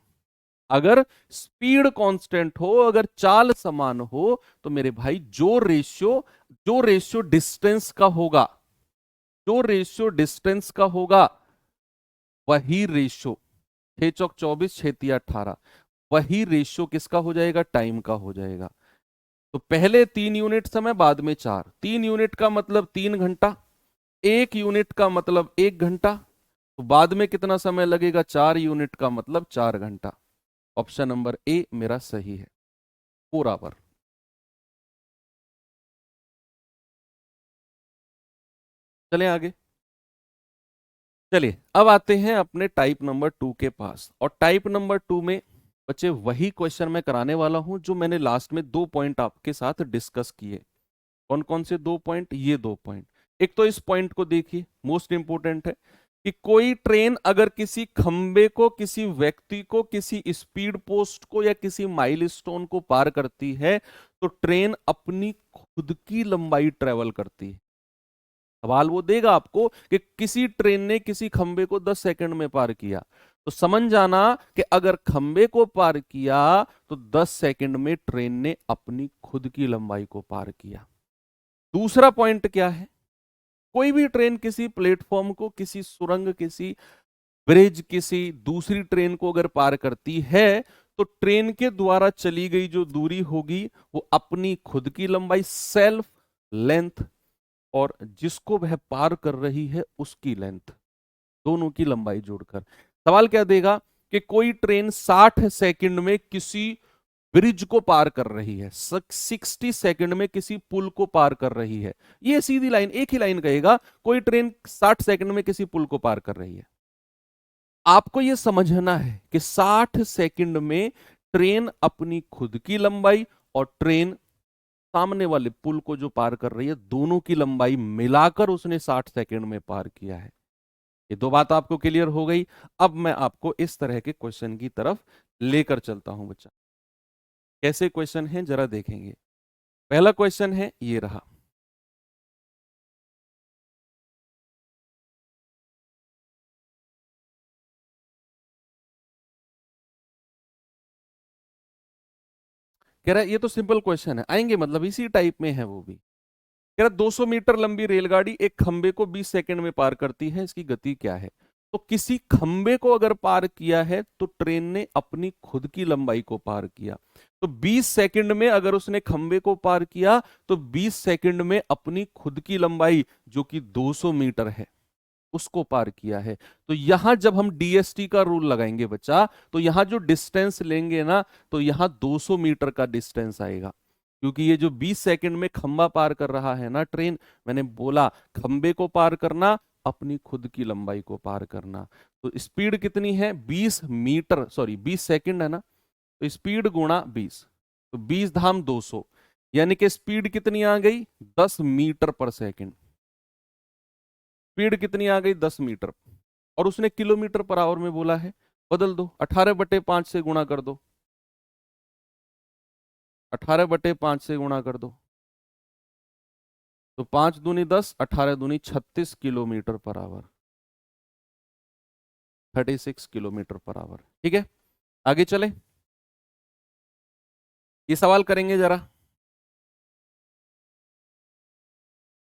अगर चाल समान हो, तो मेरे भाई जो रेशियो डिस्टेंस का होगा, वही रेशियो 6 चौक 24, 6 तिया 18, वही रेशियो किसका हो जाएगा? टाइम का हो जाएगा। तो पहले 3 यूनिट समय, बाद में 4। 3 यूनिट का मतलब 3 घंटा, 1 यूनिट का मतलब 1 घंटा, तो बाद में कितना समय लगेगा? 4 यूनिट का मतलब 4 घंटा। ऑप्शन नंबर ए मेरा सही है। 4 आवर। चलें आगे। चलिए अब आते हैं अपने टाइप नंबर 2 के पास। और टाइप नंबर 2 में बच्चे वही क्वेश्चन मैं कराने वाला हूं जो मैंने लास्ट में 2 पॉइंट आपके साथ डिस्कस किए। कौन कौन से 2 पॉइंट? ये 2 पॉइंट। एक तो इस पॉइंट को देखिए, मोस्ट इंपोर्टेंट है कि कोई ट्रेन अगर किसी खंबे को, किसी व्यक्ति को, किसी स्पीड पोस्ट को या किसी माइलस्टोन को पार करती है, तो ट्रेन अपनी खुद की लंबाई ट्रेवल करती है। सवाल वो देगा आपको कि किसी ट्रेन ने किसी खंबे को 10 सेकंड में पार किया, तो समझ जाना कि अगर खंबे को पार किया तो 10 सेकंड में ट्रेन ने अपनी खुद की लंबाई को पार किया। दूसरा पॉइंट क्या है? कोई भी ट्रेन किसी प्लेटफॉर्म को, किसी सुरंग, किसी ब्रिज, किसी दूसरी ट्रेन को अगर पार करती है, तो ट्रेन के द्वारा चली गई जो दूरी होगी वो अपनी खुद की लंबाई, सेल्फ लेंथ, और जिसको वह पार कर रही है उसकी लेंथ, दोनों की लंबाई जोड़कर। सवाल क्या देगा कि कोई ट्रेन 60 सेकंड में किसी ब्रिज को पार कर रही है, 60 सेकंड में किसी पुल को पार कर रही है। ये सीधी लाइन, एक ही लाइन कहेगा, कोई ट्रेन 60 सेकंड में किसी पुल को पार कर रही है। आपको यह समझना है कि 60 सेकंड में ट्रेन अपनी खुद की लंबाई और ट्रेन सामने वाले पुल को जो पार कर रही है, दोनों की लंबाई मिलाकर उसने 60 सेकंड में पार किया है। ये दो बात आपको क्लियर हो गई। अब मैं आपको इस तरह के क्वेश्चन की तरफ लेकर चलता हूं बच्चा। कैसे क्वेश्चन है जरा देखेंगे। पहला क्वेश्चन है ये रहा। कह रहा है ये तो सिंपल क्वेश्चन है, आएंगे मतलब इसी टाइप में है वो भी। कह कह रहा 200 मीटर लंबी रेलगाड़ी एक खंबे को 20 सेकंड में पार करती है, इसकी गति क्या है? तो किसी खंबे को अगर पार किया है तो ट्रेन ने अपनी खुद की लंबाई को पार किया। तो 20 सेकंड में अगर उसने खंबे को पार किया तो 20 सेकंड में अपनी खुद की लंबाई जो कि 200 मीटर है उसको पार किया है। तो यहां जब हम डीएसटी का रूल लगाएंगे बच्चा, तो यहां जो डिस्टेंस लेंगे ना, तो यहां 200 मीटर का डिस्टेंस आएगा, क्योंकि ये जो 20 सेकंड में खंबा पार कर रहा है ना ट्रेन, मैंने बोला खंबे को पार करना, अपनी खुद की लंबाई को पार करना। तो स्पीड कितनी है? 20 मीटर, सॉरी 20 सेकंड है ना, तो स्पीड गुणा 20, तो 20 धाम 200, यानी कि स्पीड कितनी आ गई? 10 मीटर पर सेकंड। स्पीड कितनी आ गई? 10 मीटर। और उसने किलोमीटर पर आवर में बोला है, बदल दो, 18/5 से गुणा कर दो, 18/5 से गुणा कर दो, तो 5 दूनी 10, 18 दूनी 36 kilometre per hour, 36 kilometre per hour. ठीक है, आगे चले, ये सवाल करेंगे जरा।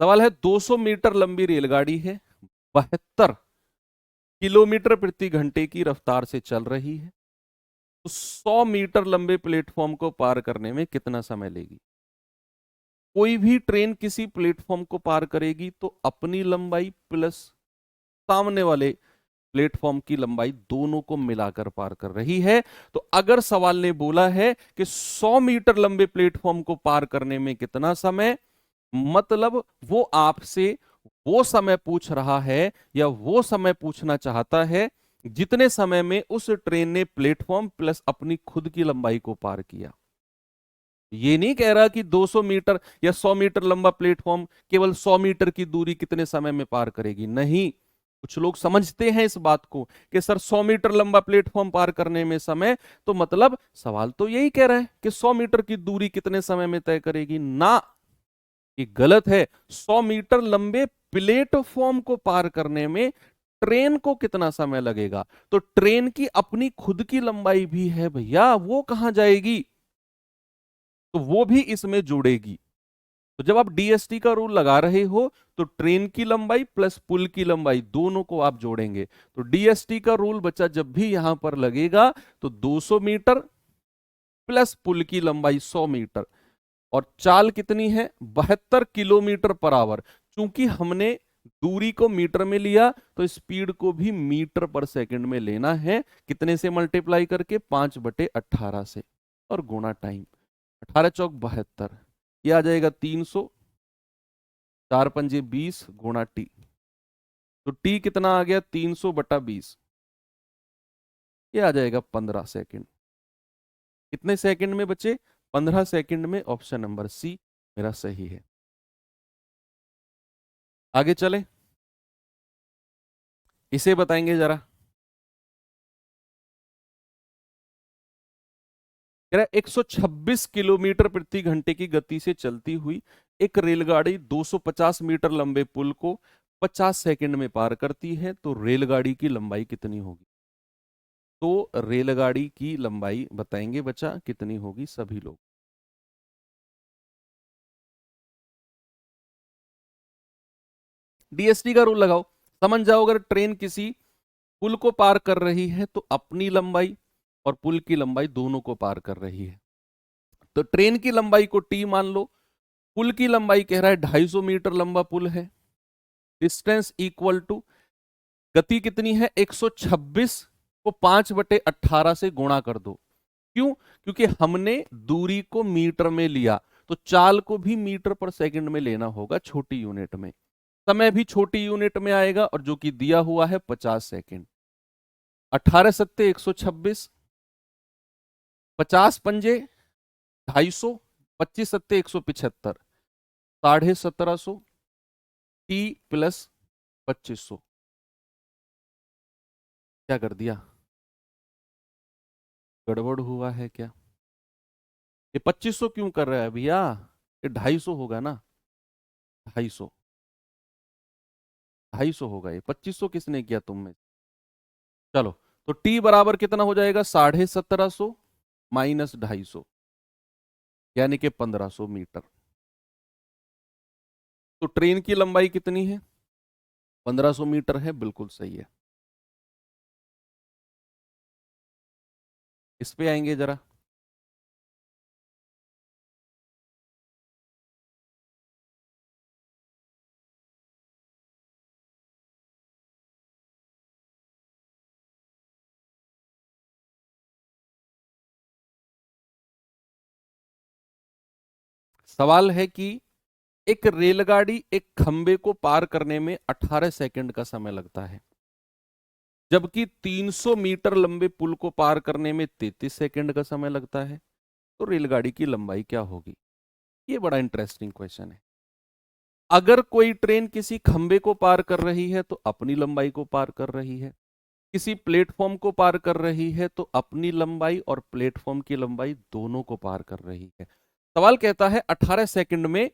सवाल है 200 मीटर लंबी रेलगाड़ी है, 72 किलोमीटर प्रति घंटे की रफ्तार से चल रही है, तो 100 मीटर लंबे प्लेटफॉर्म को पार करने में कितना समय लेगी? कोई भी ट्रेन किसी प्लेटफॉर्म को पार करेगी तो अपनी लंबाई प्लस सामने वाले प्लेटफॉर्म की लंबाई दोनों को मिलाकर पार कर रही है। तो अगर सवाल ने बोला है कि 100 मीटर लंबे प्लेटफॉर्म को पार करने में कितना समय, मतलब वो आपसे वो समय पूछ रहा है या वो समय पूछना चाहता है जितने समय में उस ट्रेन ने प्लेटफॉर्म प्लस अपनी खुद की लंबाई को पार किया। ये नहीं कह रहा कि 200 मीटर या 100 मीटर लंबा प्लेटफॉर्म केवल 100 मीटर की दूरी कितने समय में पार करेगी, नहीं। कुछ लोग समझते हैं इस बात को कि सर 100 मीटर लंबा प्लेटफॉर्म पार करने में समय, तो मतलब सवाल तो यही कह रहा है कि 100 मीटर की दूरी कितने समय में तय करेगी ना, ये गलत है। 100 मीटर लंबे प्लेटफॉर्म को पार करने में ट्रेन को कितना समय लगेगा, तो ट्रेन की अपनी खुद की लंबाई भी है भैया, वो कहां जाएगी, तो वो भी इसमें जुड़ेगी। तो जब आप डीएसटी का रूल लगा रहे हो तो ट्रेन की लंबाई प्लस पुल की लंबाई दोनों को आप जोड़ेंगे। तो डीएसटी का रूल बच्चा जब भी यहां पर लगेगा तो 200 मीटर प्लस पुल की लंबाई 100 मीटर, और चाल कितनी है? 72 किलोमीटर पर आवर। चूंकि हमने दूरी को मीटर में लिया तो स्पीड को भी मीटर पर सेकंड में लेना है। कितने से मल्टीप्लाई करके? 5/18 से, और गुणा टाइम, 18 चौक 72, ये आ जाएगा 300, 4 पंजे 20 गुणा टी, तो टी कितना आ गया? 300/20, ये आ जाएगा 15 सेकंड। कितने सेकंड में बचे? 15 सेकंड में। ऑप्शन नंबर सी मेरा सही है। आगे चले, इसे बताएंगे जरा। कह रहा है 126 किलोमीटर प्रति घंटे की गति से चलती हुई एक रेलगाड़ी 250 मीटर लंबे पुल को 50 सेकंड में पार करती है, तो रेलगाड़ी की लंबाई कितनी होगी? तो रेलगाड़ी की लंबाई बताएंगे बच्चा कितनी होगी सभी लोग। डीएसटी का रूल लगाओ, समझ जाओ। अगर ट्रेन किसी पुल को पार कर रही है तो अपनी लंबाई और पुल की लंबाई दोनों को पार कर रही है। तो ट्रेन की लंबाई को टी मान लो, पुल की लंबाई कह रहा है 250 मीटर लंबा पुल है, डिस्टेंस इक्वल टू गति कितनी है? 126 को 5/18 से गुणा कर दो। क्यों? क्योंकि हमने दूरी को मीटर में लिया, तो चाल को भी मीटर पर सेकंड में लेना होगा, छोटी यूनिट में। समय भी छोटी यूनिट में आएगा, और जो कि दिया हुआ है 50 सेकंड। 18 सत्ते 126, 50 पंजे 250, 25 सत्ते 175, 1750 टी प्लस 2500। क्या कर दिया? गड़बड़ हुआ है क्या? ये 2500 क्यों कर रहा है भैया? ये 250 होगा ना, 250, 250 होगा। ये 2500 किसने किया? तुम में। चलो, तो टी बराबर कितना हो जाएगा? 1750 माइनस 250, यानी कि 1500 मीटर। तो ट्रेन की लंबाई कितनी है? 1500 मीटर है, बिल्कुल सही है। इस पे आएंगे जरा। सवाल है कि एक रेलगाड़ी एक खंबे को पार करने में 18 सेकंड का समय लगता है, जबकि 300 मीटर लंबे पुल को पार करने में 33 सेकंड का समय लगता है। तो रेलगाड़ी की लंबाई क्या होगी? ये बड़ा इंटरेस्टिंग क्वेश्चन है। अगर कोई ट्रेन किसी खंबे को पार कर रही है तो अपनी लंबाई को पार कर रही है, किसी प्लेटफॉर्म को पार कर रही है तो अपनी लंबाई और प्लेटफॉर्म की लंबाई दोनों को पार कर रही है। सवाल कहता है 18 सेकंड में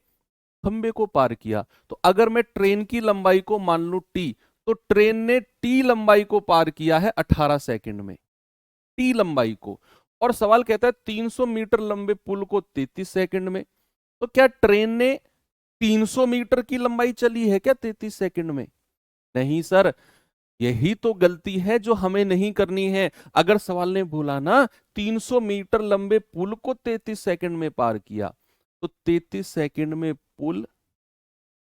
खंबे को पार किया। तो अगर मैं ट्रेन की लंबाई को मान लूं टी, तो ट्रेन ने टी लंबाई को पार किया है 18 सेकंड में, टी लंबाई को। और सवाल कहता है 300 मीटर लंबे पुल को 33 सेकंड में। तो क्या ट्रेन ने 300 मीटर की लंबाई चली है क्या 33 सेकंड में? नहीं सर, यही तो गलती है जो हमें नहीं करनी है। अगर सवाल ने बोला ना 300 मीटर लंबे पुल को 33 सेकंड में पार किया, तो 33 सेकंड में पुल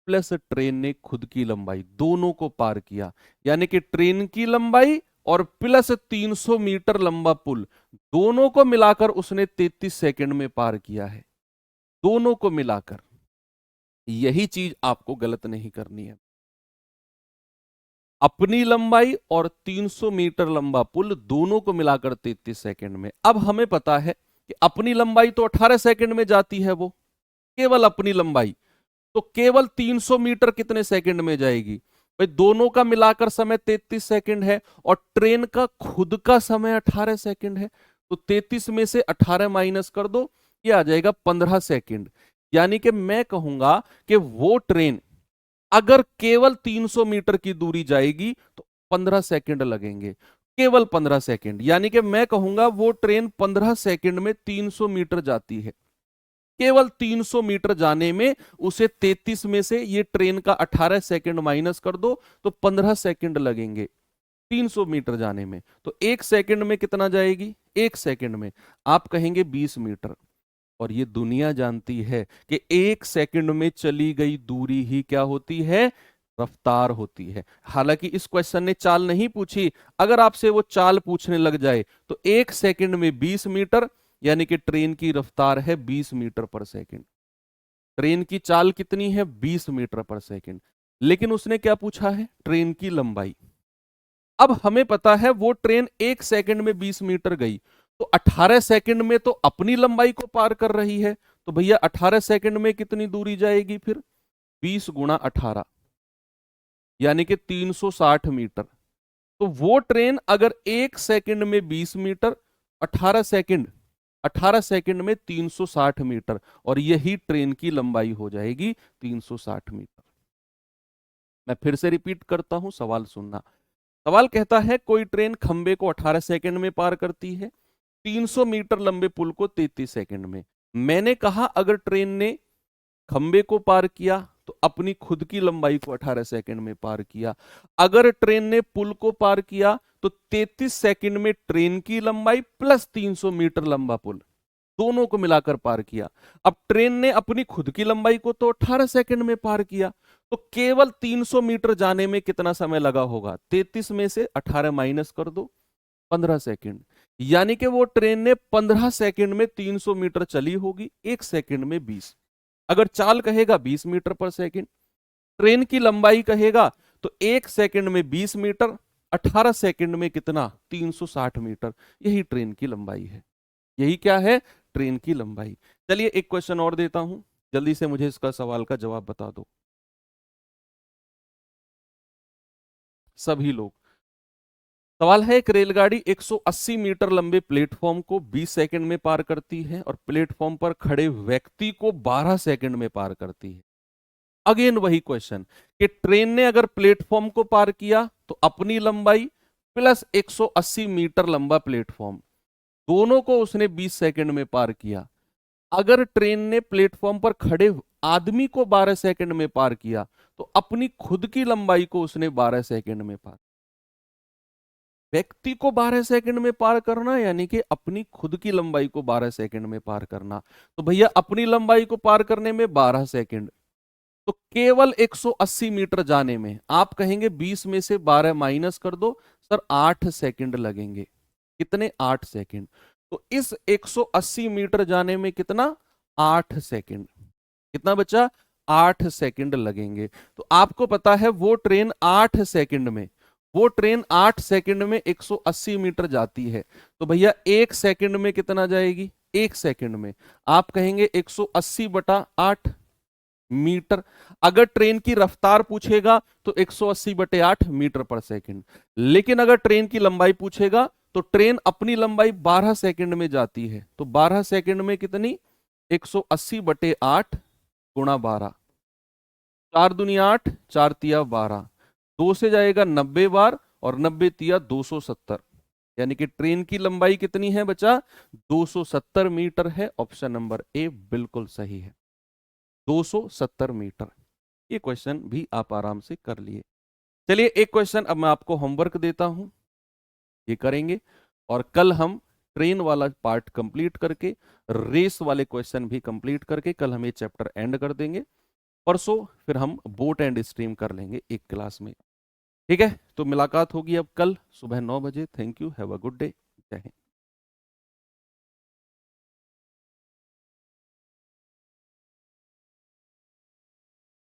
प्लस ट्रेन ने खुद की लंबाई दोनों को पार किया, यानी कि ट्रेन की लंबाई और प्लस 300 मीटर लंबा पुल दोनों को मिलाकर उसने 33 सेकंड में पार किया है, दोनों को मिलाकर। यही चीज आपको गलत नहीं करनी है। अपनी लंबाई और 300 मीटर लंबा पुल दोनों को मिलाकर 33 सेकंड में। अब हमें पता है कि अपनी लंबाई तो 18 सेकंड में जाती है, वो केवल अपनी लंबाई। तो केवल 300 मीटर कितने सेकंड में जाएगी? भाई दोनों का मिलाकर समय 33 सेकंड है और ट्रेन का खुद का समय 18 सेकंड है। तो 33 में से 18 माइनस कर दो, ये आ जाएगा 15 सेकंड। यानी कि मैं कहूंगा कि वो ट्रेन अगर केवल 300 मीटर की दूरी जाएगी तो 15 सेकंड लगेंगे, केवल 15 सेकंड। यानी कि मैं कहूंगा वो ट्रेन 15 सेकंड में 300 मीटर जाती है। केवल 300 मीटर जाने में उसे 33 में से ये ट्रेन का 18 सेकंड माइनस कर दो तो 15 सेकंड लगेंगे 300 मीटर जाने में। तो एक सेकंड में कितना जाएगी? एक सेकंड में आप कहेंगे 20 मीटर। और ये दुनिया जानती है कि एक सेकंड में चली गई दूरी ही क्या होती है? रफ्तार होती है। हालांकि इस क्वेश्चन ने चाल नहीं पूछी, अगर आपसे वो चाल पूछने लग जाए तो एक सेकंड में 20 मीटर, यानी कि ट्रेन की रफ्तार है 20 मीटर पर सेकंड। ट्रेन की चाल कितनी है? 20 मीटर पर सेकंड। लेकिन उसने क्या पूछा है? ट्रेन की लंबाई। अब हमें पता है वो ट्रेन एक सेकंड में 20 मीटर गई, तो 18 सेकंड में तो अपनी लंबाई को पार कर रही है। तो भैया 18 सेकंड में कितनी दूरी जाएगी फिर? 20 गुणा 18, यानी कि 360 मीटर। तो वो ट्रेन अगर एक सेकंड में 20 मीटर, 18 सेकंड, 18 सेकंड में 360 मीटर, और यही ट्रेन की लंबाई हो जाएगी 360 मीटर। मैं फिर से रिपीट करता हूं, सवाल सुनना। सवाल कहता है कोई ट्रेन खंबे को 18 सेकंड में पार करती है, 300 मीटर लंबे पुल को 33 सेकंड में। मैंने कहा अगर ट्रेन ने खंबे को पार किया तो अपनी खुद की लंबाई को 18 सेकंड में पार किया। अगर ट्रेन ने पुल को पार किया तो 33 सेकंड में ट्रेन की लंबाई प्लस 300 मीटर लंबा पुल दोनों को मिलाकर पार किया। अब ट्रेन ने अपनी खुद की लंबाई को तो 18 सेकंड में पार किया, तो केवल 300 मीटर जाने में कितना समय लगा होगा? 33 में से 18 माइनस कर दो, 15 सेकंड। यानी कि वो ट्रेन ने 15 सेकंड में 300 मीटर चली होगी, एक सेकंड में 20। अगर चाल कहेगा 20 मीटर पर सेकंड, ट्रेन की लंबाई कहेगा तो एक सेकंड में 20 मीटर, 18 सेकंड में कितना? 360 मीटर। यही ट्रेन की लंबाई है, यही क्या है? ट्रेन की लंबाई। चलिए एक क्वेश्चन और देता हूं, जल्दी से मुझे इसका सवाल का जवाब बता दो सभी लोग। सवाल है एक रेलगाड़ी 180 मीटर लंबे प्लेटफॉर्म को 20 सेकंड में पार करती है और प्लेटफॉर्म पर खड़े व्यक्ति को 12 सेकंड में पार करती है। अगेन वही क्वेश्चन कि ट्रेन ने अगर प्लेटफॉर्म को पार किया तो अपनी लंबाई प्लस 180 मीटर लंबा प्लेटफॉर्म दोनों को उसने 20 सेकंड में पार किया। अगर ट्रेन ने प्लेटफॉर्म पर खड़े आदमी को 12 सेकंड में पार किया तो अपनी खुद की लंबाई को उसने 12 सेकंड में पार, व्यक्ति को 12 सेकंड में पार करना यानी कि अपनी खुद की लंबाई को 12 सेकंड में पार करना। तो भैया अपनी लंबाई को पार करने में 12 सेकंड, तो केवल 180 मीटर जाने में आप कहेंगे 20 में से 12 माइनस कर दो सर 8 सेकंड लगेंगे। कितने? 8 सेकंड। तो इस 180 मीटर जाने में कितना? 8 सेकंड। कितना बचा? 8 सेकंड लगेंगे। तो आपको पता है वो ट्रेन 8 सेकंड में, वो ट्रेन 8 सेकंड में 180 मीटर जाती है। तो भैया 1 सेकंड में कितना जाएगी? 1 सेकंड में आप कहेंगे 180 बटा 8 मीटर। अगर ट्रेन की रफ्तार पूछेगा तो 180 बटे 8 मीटर पर सेकंड। लेकिन अगर ट्रेन की लंबाई पूछेगा तो ट्रेन अपनी लंबाई 12 सेकंड में जाती है। तो 12 सेकंड में कितनी? 180 बटे 8 गुणा 12, 4 दूनी 8, 4 तिया 12, 2 से जाएगा 90 बार और 90 तिया 270, यानी कि ट्रेन की लंबाई कितनी है बचा? 270 मीटर है। ऑप्शन नंबर ए बिल्कुल सही है, 270 मीटर। ये क्वेश्चन भी आप आराम से कर लिए। चलिए एक क्वेश्चन अब मैं आपको होमवर्क देता हूं, ये करेंगे और कल हम ट्रेन वाला पार्ट कंप्लीट करके रेस वाले क्वेश्चन भी कंप्लीट करके कल हम ये चैप्टर एंड कर देंगे। परसों फिर हम बोट एंड स्ट्रीम कर लेंगे एक क्लास में। ठीक है, तो मुलाकात होगी अब कल सुबह 9 बजे। Thank you, have a good day, जय हिंद।